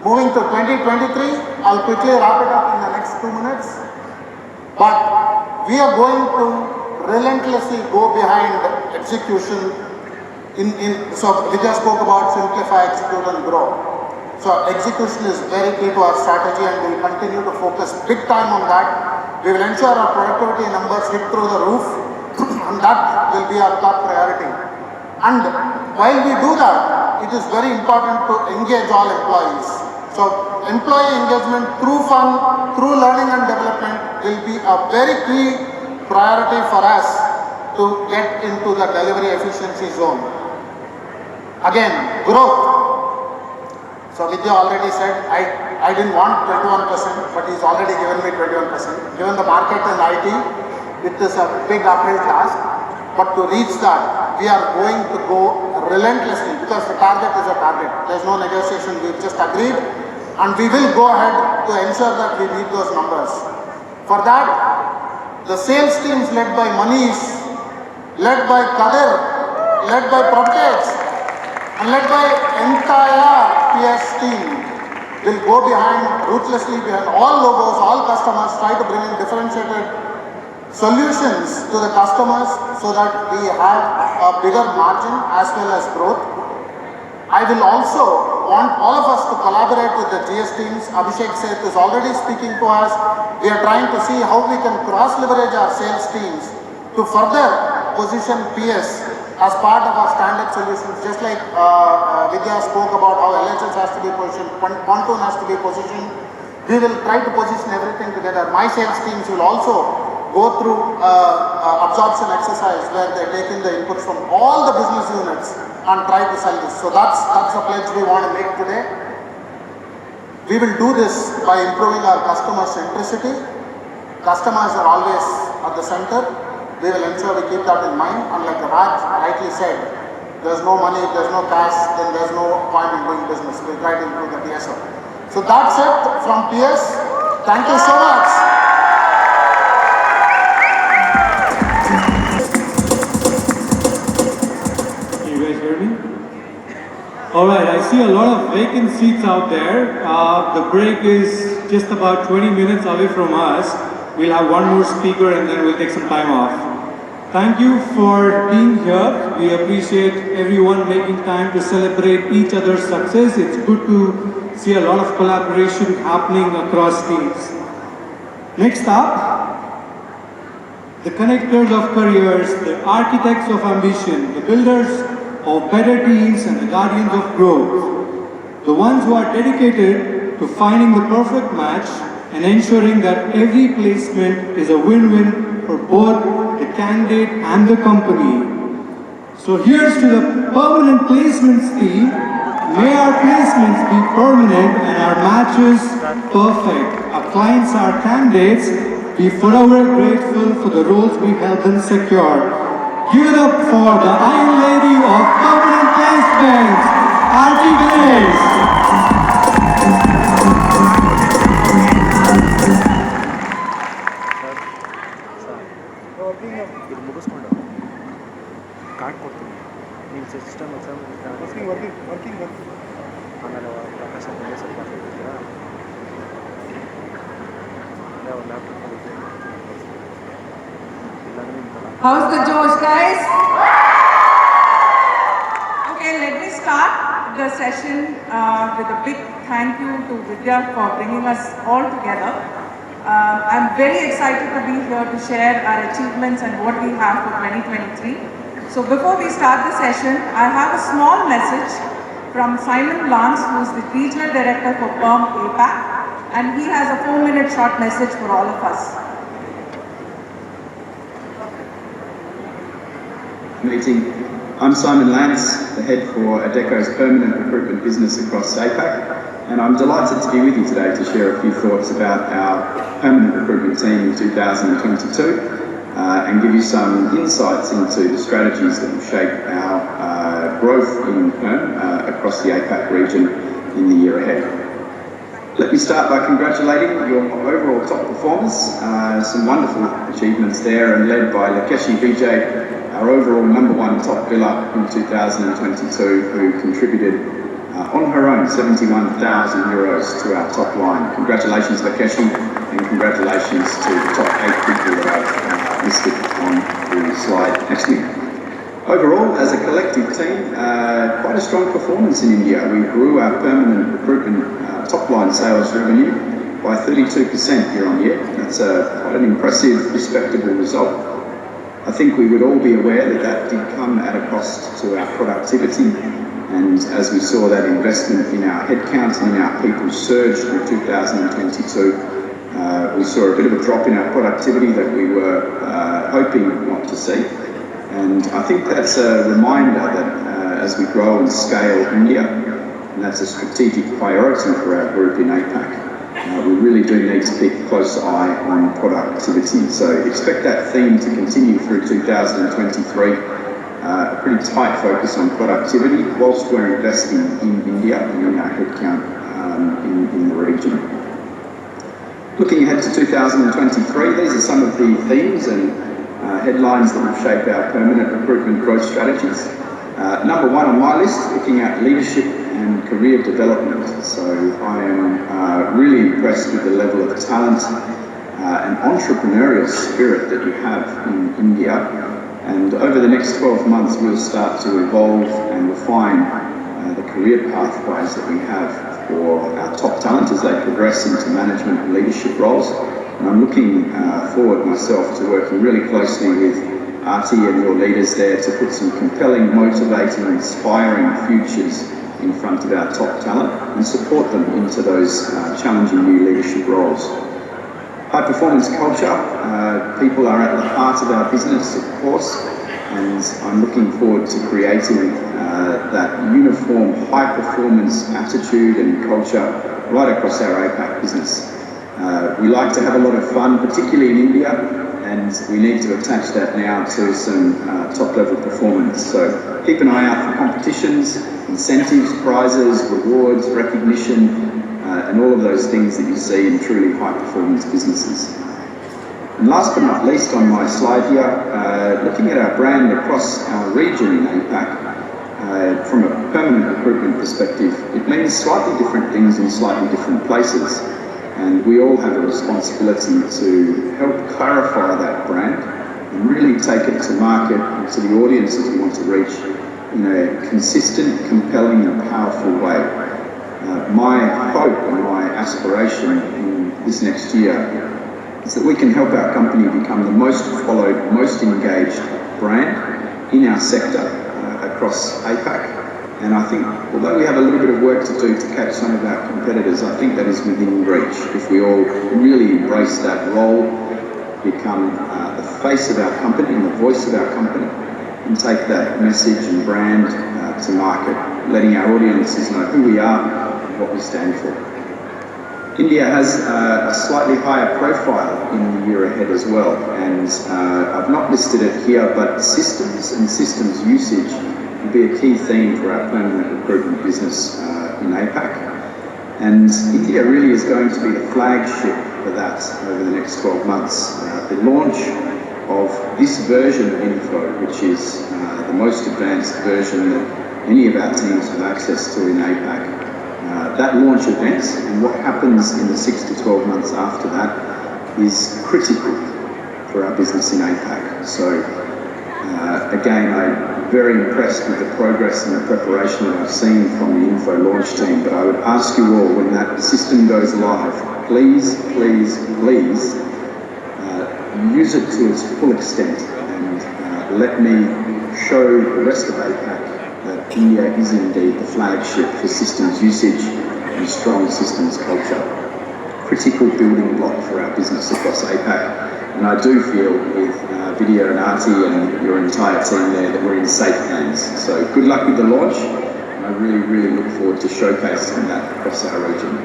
Moving to 2023, I'll quickly wrap it up in the next 2 minutes. But we are going to relentlessly go behind execution. So Vidya spoke about simplify, execute and grow. So execution is very key to our strategy, and we will continue to focus big time on that. We will ensure our productivity numbers hit through the roof, and that will be our top priority. And while we do that, it is very important to engage all employees. So employee engagement through fun, through learning and development will be a very key priority for us to get into the delivery efficiency zone. Again, growth. So Vidya already said, I didn't want 21%, but he's already given me 21%. Given the market and IT, it is a big uphill task. But to reach that, we are going to go relentlessly, because the target is a target. There's no negotiation, we've just agreed. And we will go ahead to ensure that we meet those numbers. For that, the sales teams led by Manish, led by Kadir, led by Prabtesh, and led by entire PS team will go ruthlessly behind all logos, all customers, try to bring in differentiated solutions to the customers so that we have a bigger margin as well as growth. I will also want all of us to collaborate with the GS teams. Abhishek Seth is already speaking to us. We are trying to see how we can cross-leverage our sales teams to further position PS as part of our standard solutions, just like Vidya spoke about how LHS has to be positioned, Pontoon has to be positioned. We will try to position everything together. My sales teams will also go through absorption exercise where they take in the inputs from all the business units and try to sell this. So that's a pledge we want to make today. We will do this by improving our customer centricity. Customers are always at the center. We will ensure we keep that in mind. And like Raj rightly said, there's no money, if there's no cash, then there's no point in doing business. We'll try to improve the DSO. So that's it from PS. Thank you so much. Can you guys hear me? Alright, I see a lot of vacant seats out there. The break is just about 20 minutes away from us. We'll have one more speaker and then we'll take some time off. Thank you for being here. We appreciate everyone making time to celebrate each other's success. It's good to see a lot of collaboration happening across teams. Next up, the connectors of careers, the architects of ambition, the builders of better teams and the guardians of growth. The ones who are dedicated to finding the perfect match and ensuring that every placement is a win-win for both the candidate and the company. So here's to the permanent placements team. May our placements be permanent and our matches perfect. Our clients, our candidates, be forever grateful for the roles we help them secure. Give it up for the Iron Lady of Permanent Placements, Aarti Ganesh. ಇದು ಮುಗಿಸ್ಕೊಂಡು card ಕೊಡ್ತೀನಿ ನಿಮ್ಮ system exam ಆಮೇಲೆ ಪ್ರಕಾಶ ಬಂದೇ ಸ್ವಲ್ಪ ಮಾಡ್ತಿದ್ದೀರಾ ಒಂದು laptop How's the Josh, guys? Okay, let me start the session with a big thank you to Vidya for bringing us all together. I'm very excited to be here to share our achievements and what we have for 2023. So before we start the session, I have a small message from Simon Lance, who is the Regional Director for PERM APAC, and he has a 4-minute short message for all of us. Meeting. I'm Simon Lance, the head for Adecco's permanent recruitment business across APAC, and I'm delighted to be with you today to share a few thoughts about our permanent recruitment team in 2022 and give you some insights into the strategies that will shape our growth in perm across the APAC region in the year ahead. Let me start by congratulating your overall top performers, some wonderful achievements there, and led by Lakeshi Vijay, our overall #1 top biller in 2022, who contributed on her own €71,000 to our top line. Congratulations, Lakeshi, and congratulations to the top 8 people that I've listed on the slide next to me. Overall, as a collective team, quite a strong performance in India. We grew our permanent recruitment top line sales revenue by 32% year on year. That's quite an impressive, respectable result. I think we would all be aware that that did come at a cost to our productivity, and as we saw that investment in our headcount and in our people surge through 2022, we saw a bit of a drop in our productivity that we were hoping not to see. And I think that's a reminder that as we grow and scale India, and that's a strategic priority for our group in APAC, we really do need to keep a close eye on productivity. So expect that theme to continue through 2023, a pretty tight focus on productivity whilst we're investing in India and in our headcount in the region. Looking ahead to 2023, these are some of the themes and headlines that will shape our permanent recruitment growth strategies. Number 1 on my list, looking at leadership and career development. So I am really impressed with the level of talent and entrepreneurial spirit that you have in India. And over the next 12 months, we'll start to evolve and refine the career pathways that we have for our top talent as they progress into management and leadership roles. And I'm looking forward myself to working really closely with Aarti and your leaders there to put some compelling, motivating, inspiring futures in front of our top talent and support them into those challenging new leadership roles. High performance culture, people are at the heart of our business, of course, and I'm looking forward to creating that uniform high performance attitude and culture right across our APAC business. We like to have a lot of fun, particularly in India, and we need to attach that now to some top level performance. So keep an eye out for competitions, incentives, prizes, rewards, recognition, and all of those things that you see in truly high performance businesses. And last but not least on my slide here, looking at our brand across our region in APAC, from a permanent recruitment perspective, it means slightly different things in slightly different places. And we all have a responsibility to help clarify that brand and really take it to market and to the audiences we want to reach in a consistent, compelling and powerful way. My hope and my aspiration in this next year is that we can help our company become the most followed, most engaged brand in our sector across APAC. And I think, although we have a little bit of work to do to catch some of our competitors, I think that is within reach if we all really embrace that role, become the face of our company and the voice of our company, and take that message and brand to market, letting our audiences know who we are and what we stand for. India has a slightly higher profile in the year ahead as well, and I've not listed it here, but systems and systems usage will be a key theme for our permanent recruitment business in APAC. And India really is going to be the flagship for that over the next 12 months. The launch of this version of Info, which is the most advanced version that any of our teams have access to in APAC. That launch event and what happens in the 6 to 12 months after that is critical for our business in APAC. So again, I'm very impressed with the progress and the preparation that I've seen from the Info launch team, but I would ask you all, when that system goes live, please, please, please use it to its full extent and let me show the rest of APAC that India is indeed the flagship for systems usage and strong systems culture. Critical building block for our business across APAC. And I do feel with Vidya and Arti and your entire team there that we're in safe hands. So good luck with the launch. And I really, really look forward to showcasing that across our region.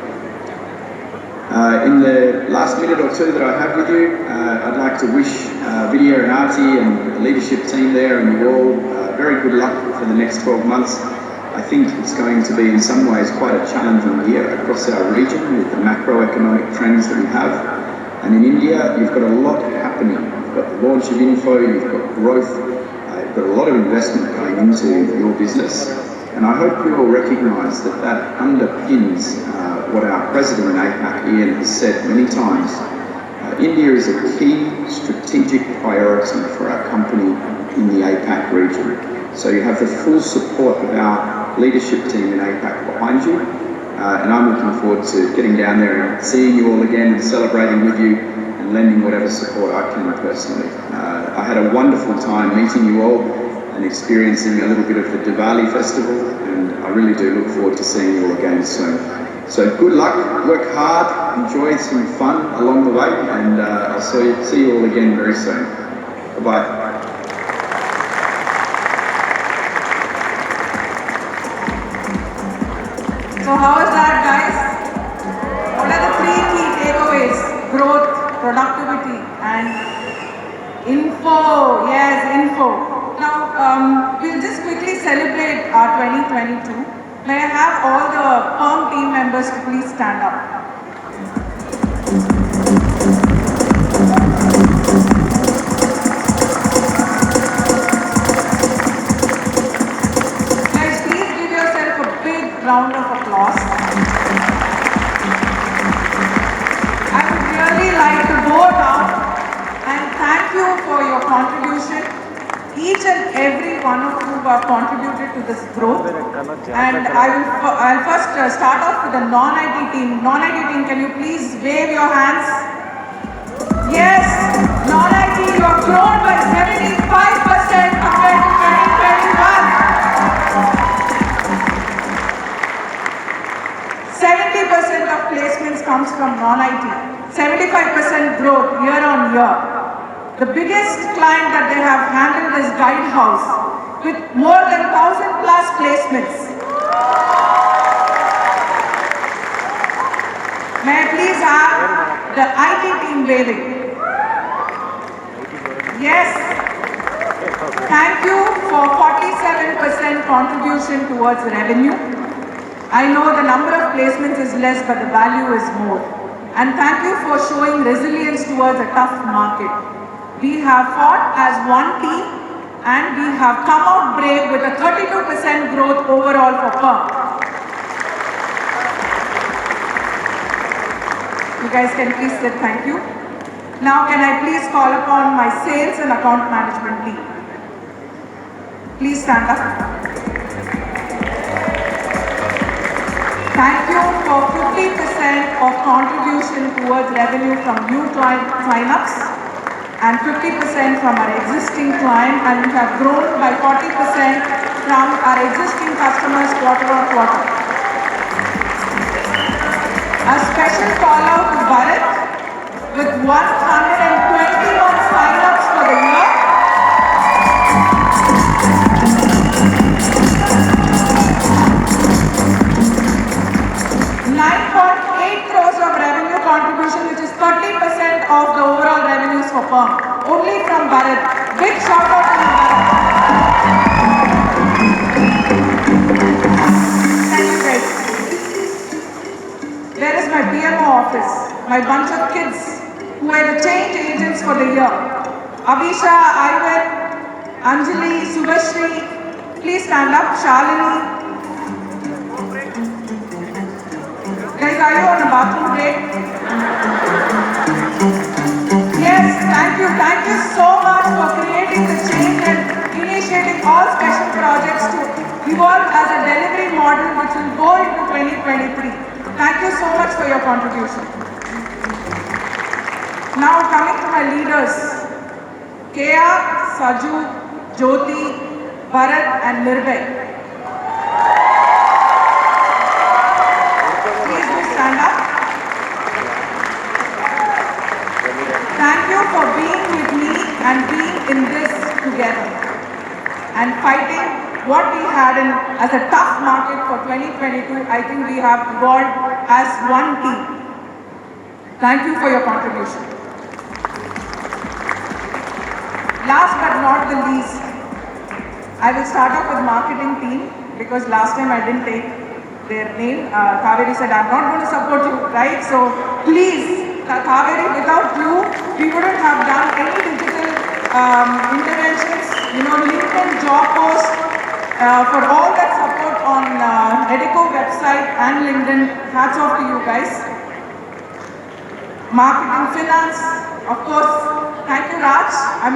In the last minute or two that I have with you, I'd like to wish Vidya and Arti and the leadership team there and you all very good luck for the next 12 months. I think it's going to be in some ways quite a challenging year across our region with the macroeconomic trends that we have. And in India, you've got a lot happening. You've got the launch of Info, you've got growth, you've got a lot of investment going into your business. And I hope you all recognise that that underpins what our President in APAC, Ian, has said many times. India is a key strategic priority for our company in the APAC region. So you have the full support of our leadership team in APAC behind you. And I'm looking forward to getting down there and seeing you all again and celebrating with you and lending whatever support I can personally. I had a wonderful time meeting you all and experiencing a little bit of the Diwali festival, and I really do look forward to seeing you all again soon. So good luck, work hard, enjoy some fun along the way, and I'll see you all again very soon. Bye-bye. So how is that, guys? What are the 3 key takeaways? Growth, productivity, and info. Yes, info. Now, we'll just quickly celebrate our 2022. May I have all the firm team members to please stand up. Guys, please give yourself a big round of applause. I would really like to go down and thank you for your contribution. Each and every one of you have contributed to this growth. And I'll first start off with the non-IT team. Non-IT team, can you please wave your hands? Yes, non-IT, you have grown by 75% compared to 2021. 70% of placements comes from non-IT. 75% growth year on year. The biggest client that they have handled is Guidehouse with more than 1,000 plus placements. May I please have the IT team waving? Yes. Thank you for 47% contribution towards revenue. I know the number of placements is less, but the value is more. And thank you for showing resilience towards a tough market. We have fought as one team and we have come out brave with a 32% growth overall for PERM. You guys can please say thank you. Now can I please call upon my sales and account management team? Please stand up. Thank you for 50% of contribution towards revenue from new client sign-ups and 50% from our existing client, and we have grown by 40% from our existing customers quarter on quarter. A special call out to Bharat with 121 sign-ups for the year. Of revenue contribution, which is 30% of the overall revenues for firm. Only from Bharat. Big shout out to Bharat. Thank you guys. Where is my BMO office? My bunch of kids who were the change agents for the year. Abhisha, Ivan, Anjali, Subhashri, please stand up. Shalini. Guys, are you on a bathroom break? Yes, thank you. Thank you so much for creating the change and initiating all special projects to evolve as a delivery model which will go into 2023. Thank you so much for your contribution. Now coming to my leaders, KR, Saju, Jyoti, Bharat and Nirbhay. Stand up. Thank you for being with me and being in this together and fighting what we had as a tough market for 2022. I think we have evolved as one team. Thank you for your contribution. Last but not the least, I will start off with marketing team because last time I didn't take their name. Kaveri said, I'm not going to support you, right? So please, Kaveri, without you, we wouldn't have done any digital interventions, LinkedIn job posts, for all that support on Edeco website and LinkedIn. Hats off to you guys. Marketing, finance, of course. Thank you, Raj. I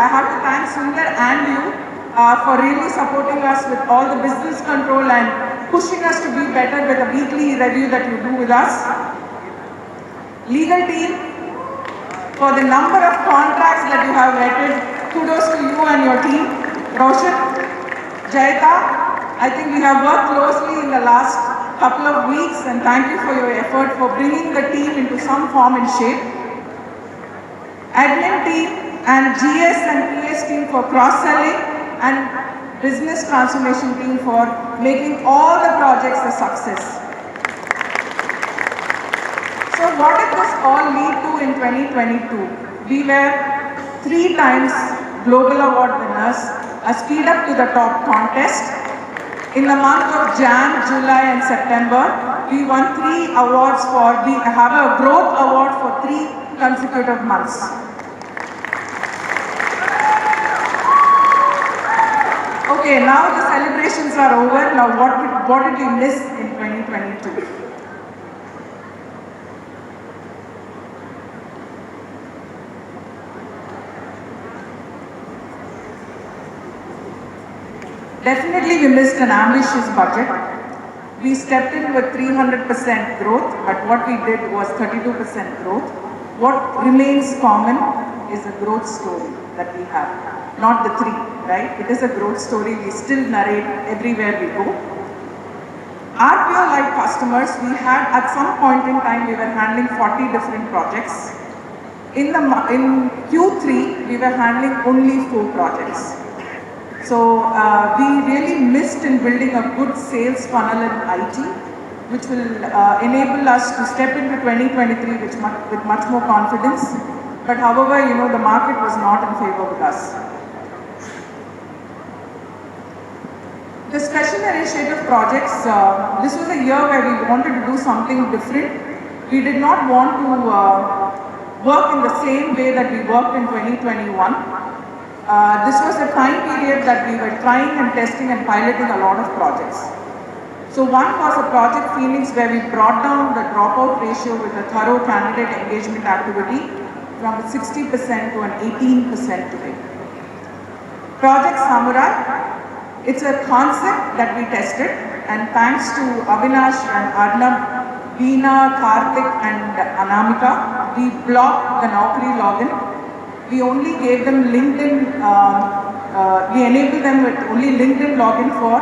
have to thank Sundar and you for really supporting us with all the business control and pushing us to be better with a weekly review that you do with us. Legal team, for the number of contracts that you have vetted, kudos to you and your team. Roshan, Jayata, I think we have worked closely in the last couple of weeks and thank you for your effort for bringing the team into some form and shape. Admin team and GS and PS team for cross-selling and business transformation team for making all the projects a success. So what did this all lead to in 2022? We were 3 times Global Award winners, a Speed Up to the Top contest. In the month of Jan, July and September, we won 3 awards we have a growth award for 3 consecutive months. Okay, now the celebrations are over. Now what did we miss in 2022? Definitely we missed an ambitious budget. We stepped in with 300% growth, but what we did was 32% growth. What remains common is a growth story that we have, not the 3, right? It is a growth story we still narrate everywhere we go. RPO like customers, we had at some point in time, we were handling 40 different projects. In Q3, we were handling only 4 projects. So we really missed in building a good sales funnel in IT, which will enable us to step into 2023 with much more confidence. But however, the market was not in favor with us. The special initiative projects, this was a year where we wanted to do something different. We did not want to work in the same way that we worked in 2021. This was a time period that we were trying and testing and piloting a lot of projects. So one was a Project Phoenix where we brought down the dropout ratio with a thorough candidate engagement activity. from 60% to an 18% today. Project Samurai, it's a concept that we tested, and thanks to Avinash and Arnab, Veena, Karthik and Anamika, we blocked the Naukri login. We only gave them LinkedIn, we enabled them with only LinkedIn login for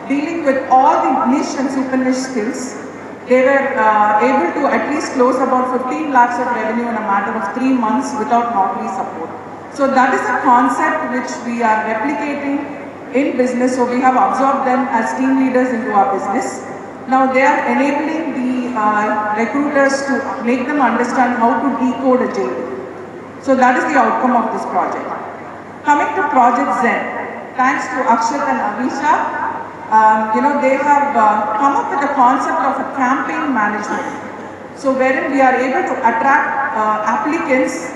dealing with all the niche and super niche skills. They were able to at least close about 15 lakhs of revenue in a matter of 3 months without Naukri support. So that is a concept which we are replicating in business. So we have absorbed them as team leaders into our business. Now they are enabling the recruiters to make them understand how to decode a JD. So that is the outcome of this project. Coming to Project Zen, thanks to Akshat and Avisha, they have come up with the concept of a campaign management. So wherein we are able to attract applicants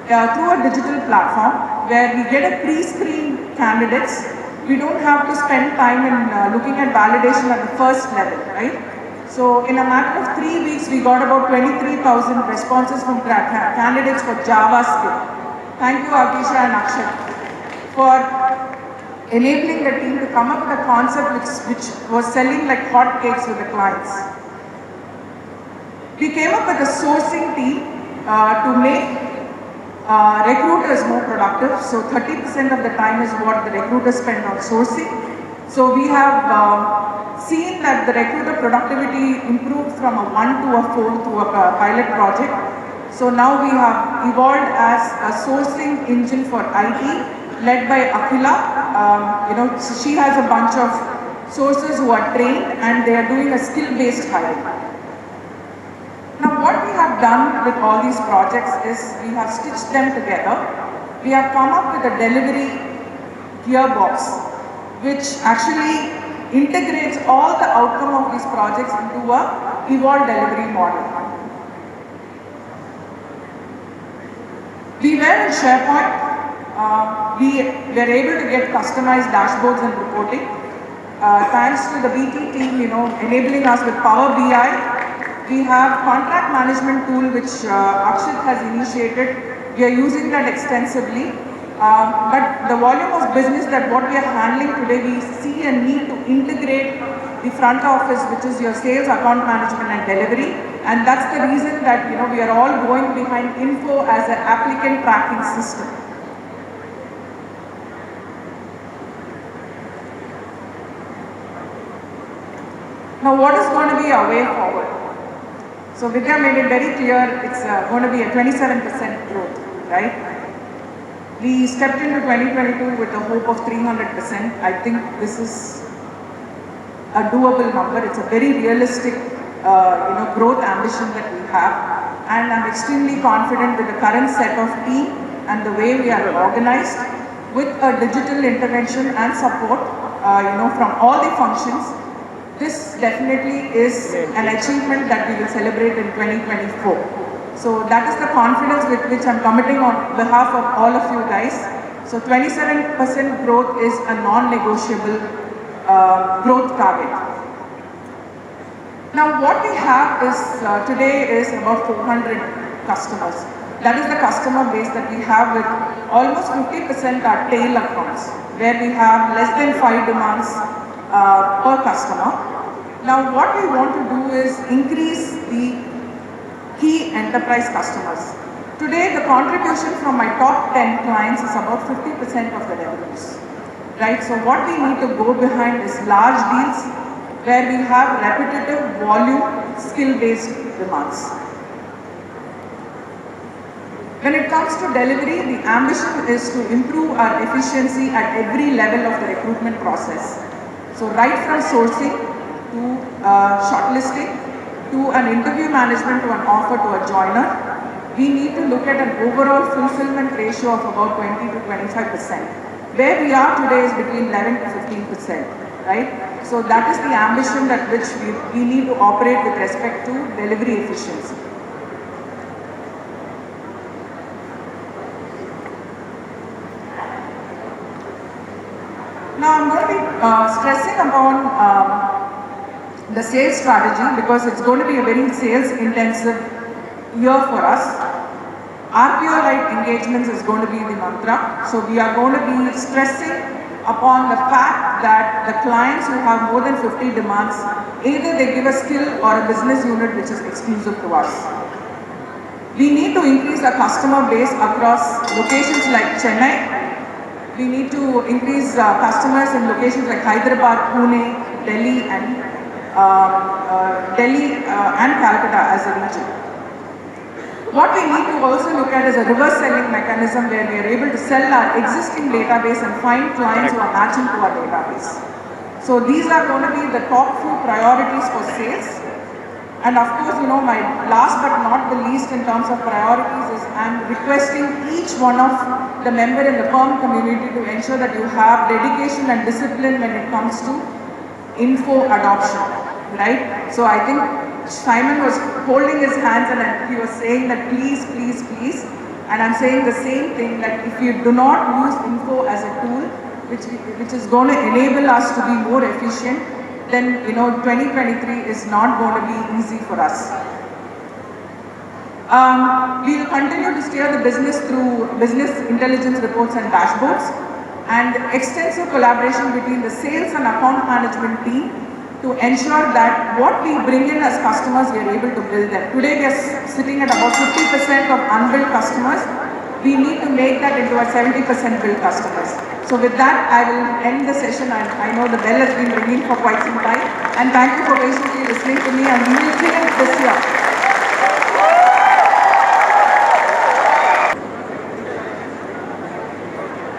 through a digital platform where we get a pre-screened candidates. We don't have to spend time in looking at validation at the first level, right? So in a matter of 3 weeks, we got about 23,000 responses from candidates for Java skill. Thank you, Avisha and Akshat, for enabling the team to come up with a concept which was selling like hotcakes with the clients. We came up with a sourcing team to make recruiters more productive. So 30% of the time is what the recruiters spend on sourcing. So we have seen that the recruiter productivity improved from a 1 to a 4 to a pilot project. So now we have evolved as a sourcing engine for IT, led by Akhila. She has a bunch of sources who are trained and they are doing a skill-based hiring. Now what we have done with all these projects is we have stitched them together. We have come up with a delivery gearbox which actually integrates all the outcome of these projects into a evolved delivery model. We were in SharePoint. We were able to get customized dashboards and reporting. Thanks to the BT team, enabling us with Power BI. We have contract management tool which Akshat has initiated. We are using that extensively. But the volume of business that what we are handling today, we see a need to integrate the front office, which is your sales, account management and delivery. And that's the reason that we are all going behind Info as an applicant tracking system. Now what is going to be our way forward? So Vidya made it very clear it's going to be a 27% growth, right? We stepped into 2022 with a hope of 300%. I think this is a doable number. It's a very realistic growth ambition that we have. And I'm extremely confident with the current set of team and the way we are organized with a digital intervention and support from all the functions. This definitely is an achievement that we will celebrate in 2024. So that is the confidence with which I'm committing on behalf of all of you guys. So 27% growth is a non-negotiable growth target. Now what we have is today is about 400 customers. That is the customer base that we have, with almost 50% are tail accounts, where we have less than 5 demands per customer. Now what we want to do is increase the key enterprise customers. Today the contribution from my top 10 clients is about 50% of the revenues. Right? So what we need to go behind is large deals where we have repetitive volume skill-based demands. When it comes to delivery, the ambition is to improve our efficiency at every level of the recruitment process. So right from sourcing to shortlisting to an interview management to an offer to a joiner, we need to look at an overall fulfillment ratio of about 20 to 25%. Where we are today is between 11 to 15%, right? So that is the ambition at which we need to operate with respect to delivery efficiency. Now I'm going to be stressing upon the sales strategy because it's going to be a very sales intensive year for us. RPO-like engagements is going to be the mantra. So we are going to be stressing upon the fact that the clients who have more than 50 demands, either they give a skill or a business unit which is exclusive to us. We need to increase our customer base across locations like Chennai. We need to increase customers in locations like Hyderabad, Pune, Delhi and Calcutta as a region. What we need to also look at is a reverse selling mechanism where we are able to sell our existing database and find clients who are matching to our database. So these are going to be the top few priorities for sales. And of course, my last but not the least in terms of priorities is I'm requesting each one of the member in the firm community to ensure that you have dedication and discipline when it comes to info adoption, right? So I think Simon was holding his hands and he was saying that please, please, please. And I'm saying the same thing, that if you do not use info as a tool, which is going to enable us to be more efficient, then 2023 is not going to be easy for us. We will continue to steer the business through business intelligence reports and dashboards, and extensive collaboration between the sales and account management team to ensure that what we bring in as customers, we are able to build them. Today we are sitting at about 50% of unbilled customers. We need to make that into a 70% billed customers. So with that, I will end the session. I know the bell has been ringing for quite some time. And thank you for patiently listening to me, and we will kill it this year.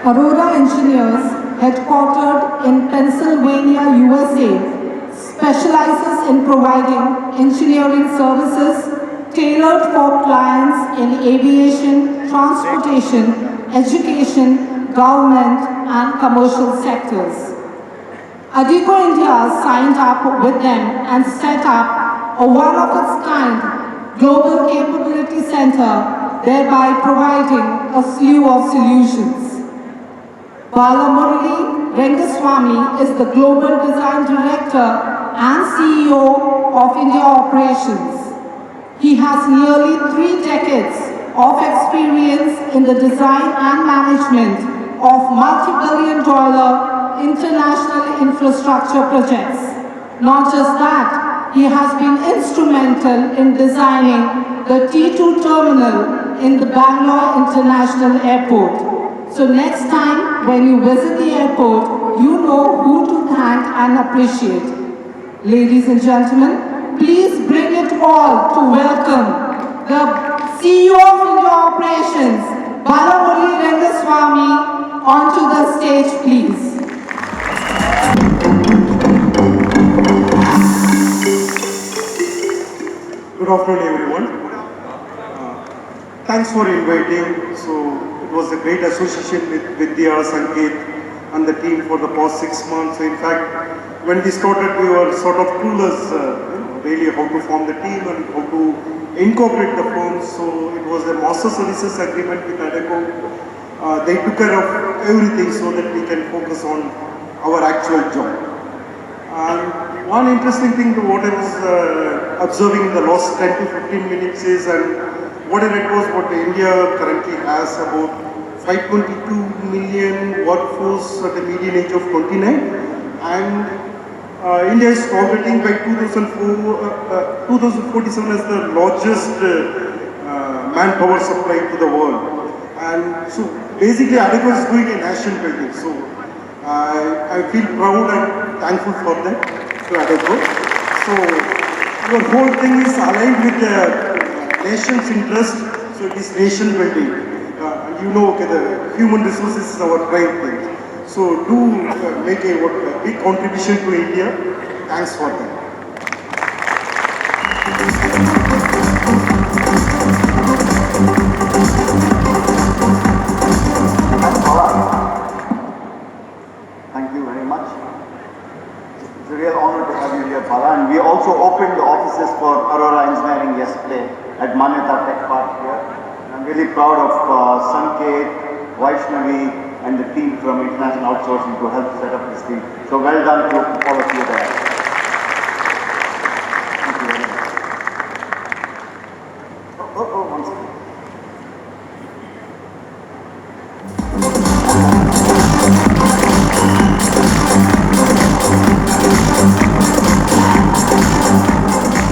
Aurora Engineers, headquartered in Pennsylvania, USA, specializes in providing engineering services tailored for clients in aviation, transportation, education, government, and commercial sectors. Adecco India signed up with them and set up a one-of-its-kind global capability center, thereby providing a slew of solutions. Balamurali Rangaswamy is the Global Design Director and CEO of India Operations. He has nearly 3 decades of experience in the design and management of multi-billion-dollar international infrastructure projects. Not just that, he has been instrumental in designing the T2 terminal in the Bangalore International Airport. So next time when you visit the airport, you know who to thank and appreciate. Ladies and gentlemen, please bring it all to welcome the CEO of India Operations, Balamurali Rangaswamy, onto the stage, please. Good afternoon, everyone. Thanks for inviting. So it was a great association with Vidya, Sanket, and the team for the past 6 months. In fact, when we started, we were sort of clueless, really how to form the team and how to incorporate the firm. So it was a master services agreement with Adecco. They took care of everything so that we can focus on our actual job. And one interesting thing to what I was observing in the last 10 to 15 minutes is, and whatever it was, what India currently has about 522 million workforce at a median age of 29, and India is targeting by 2047 as the largest manpower supply to the world. And so basically Adecco is doing a nation building. So I feel proud and thankful for that to Adecco. So your whole thing is aligned with the nation's interest. So it is nation building. And okay, the human resources is our prime thing. So do make a big contribution to India. Thanks for that. Thank you very much. It's a real honor to have you here, Bala. And we also opened the offices for Aurora Engineering yesterday at Manyata Tech Park here. And I'm really proud of Sanket, Vaishnavi, and the team from International Outsourcing to help set up this team. So well done to all of you there.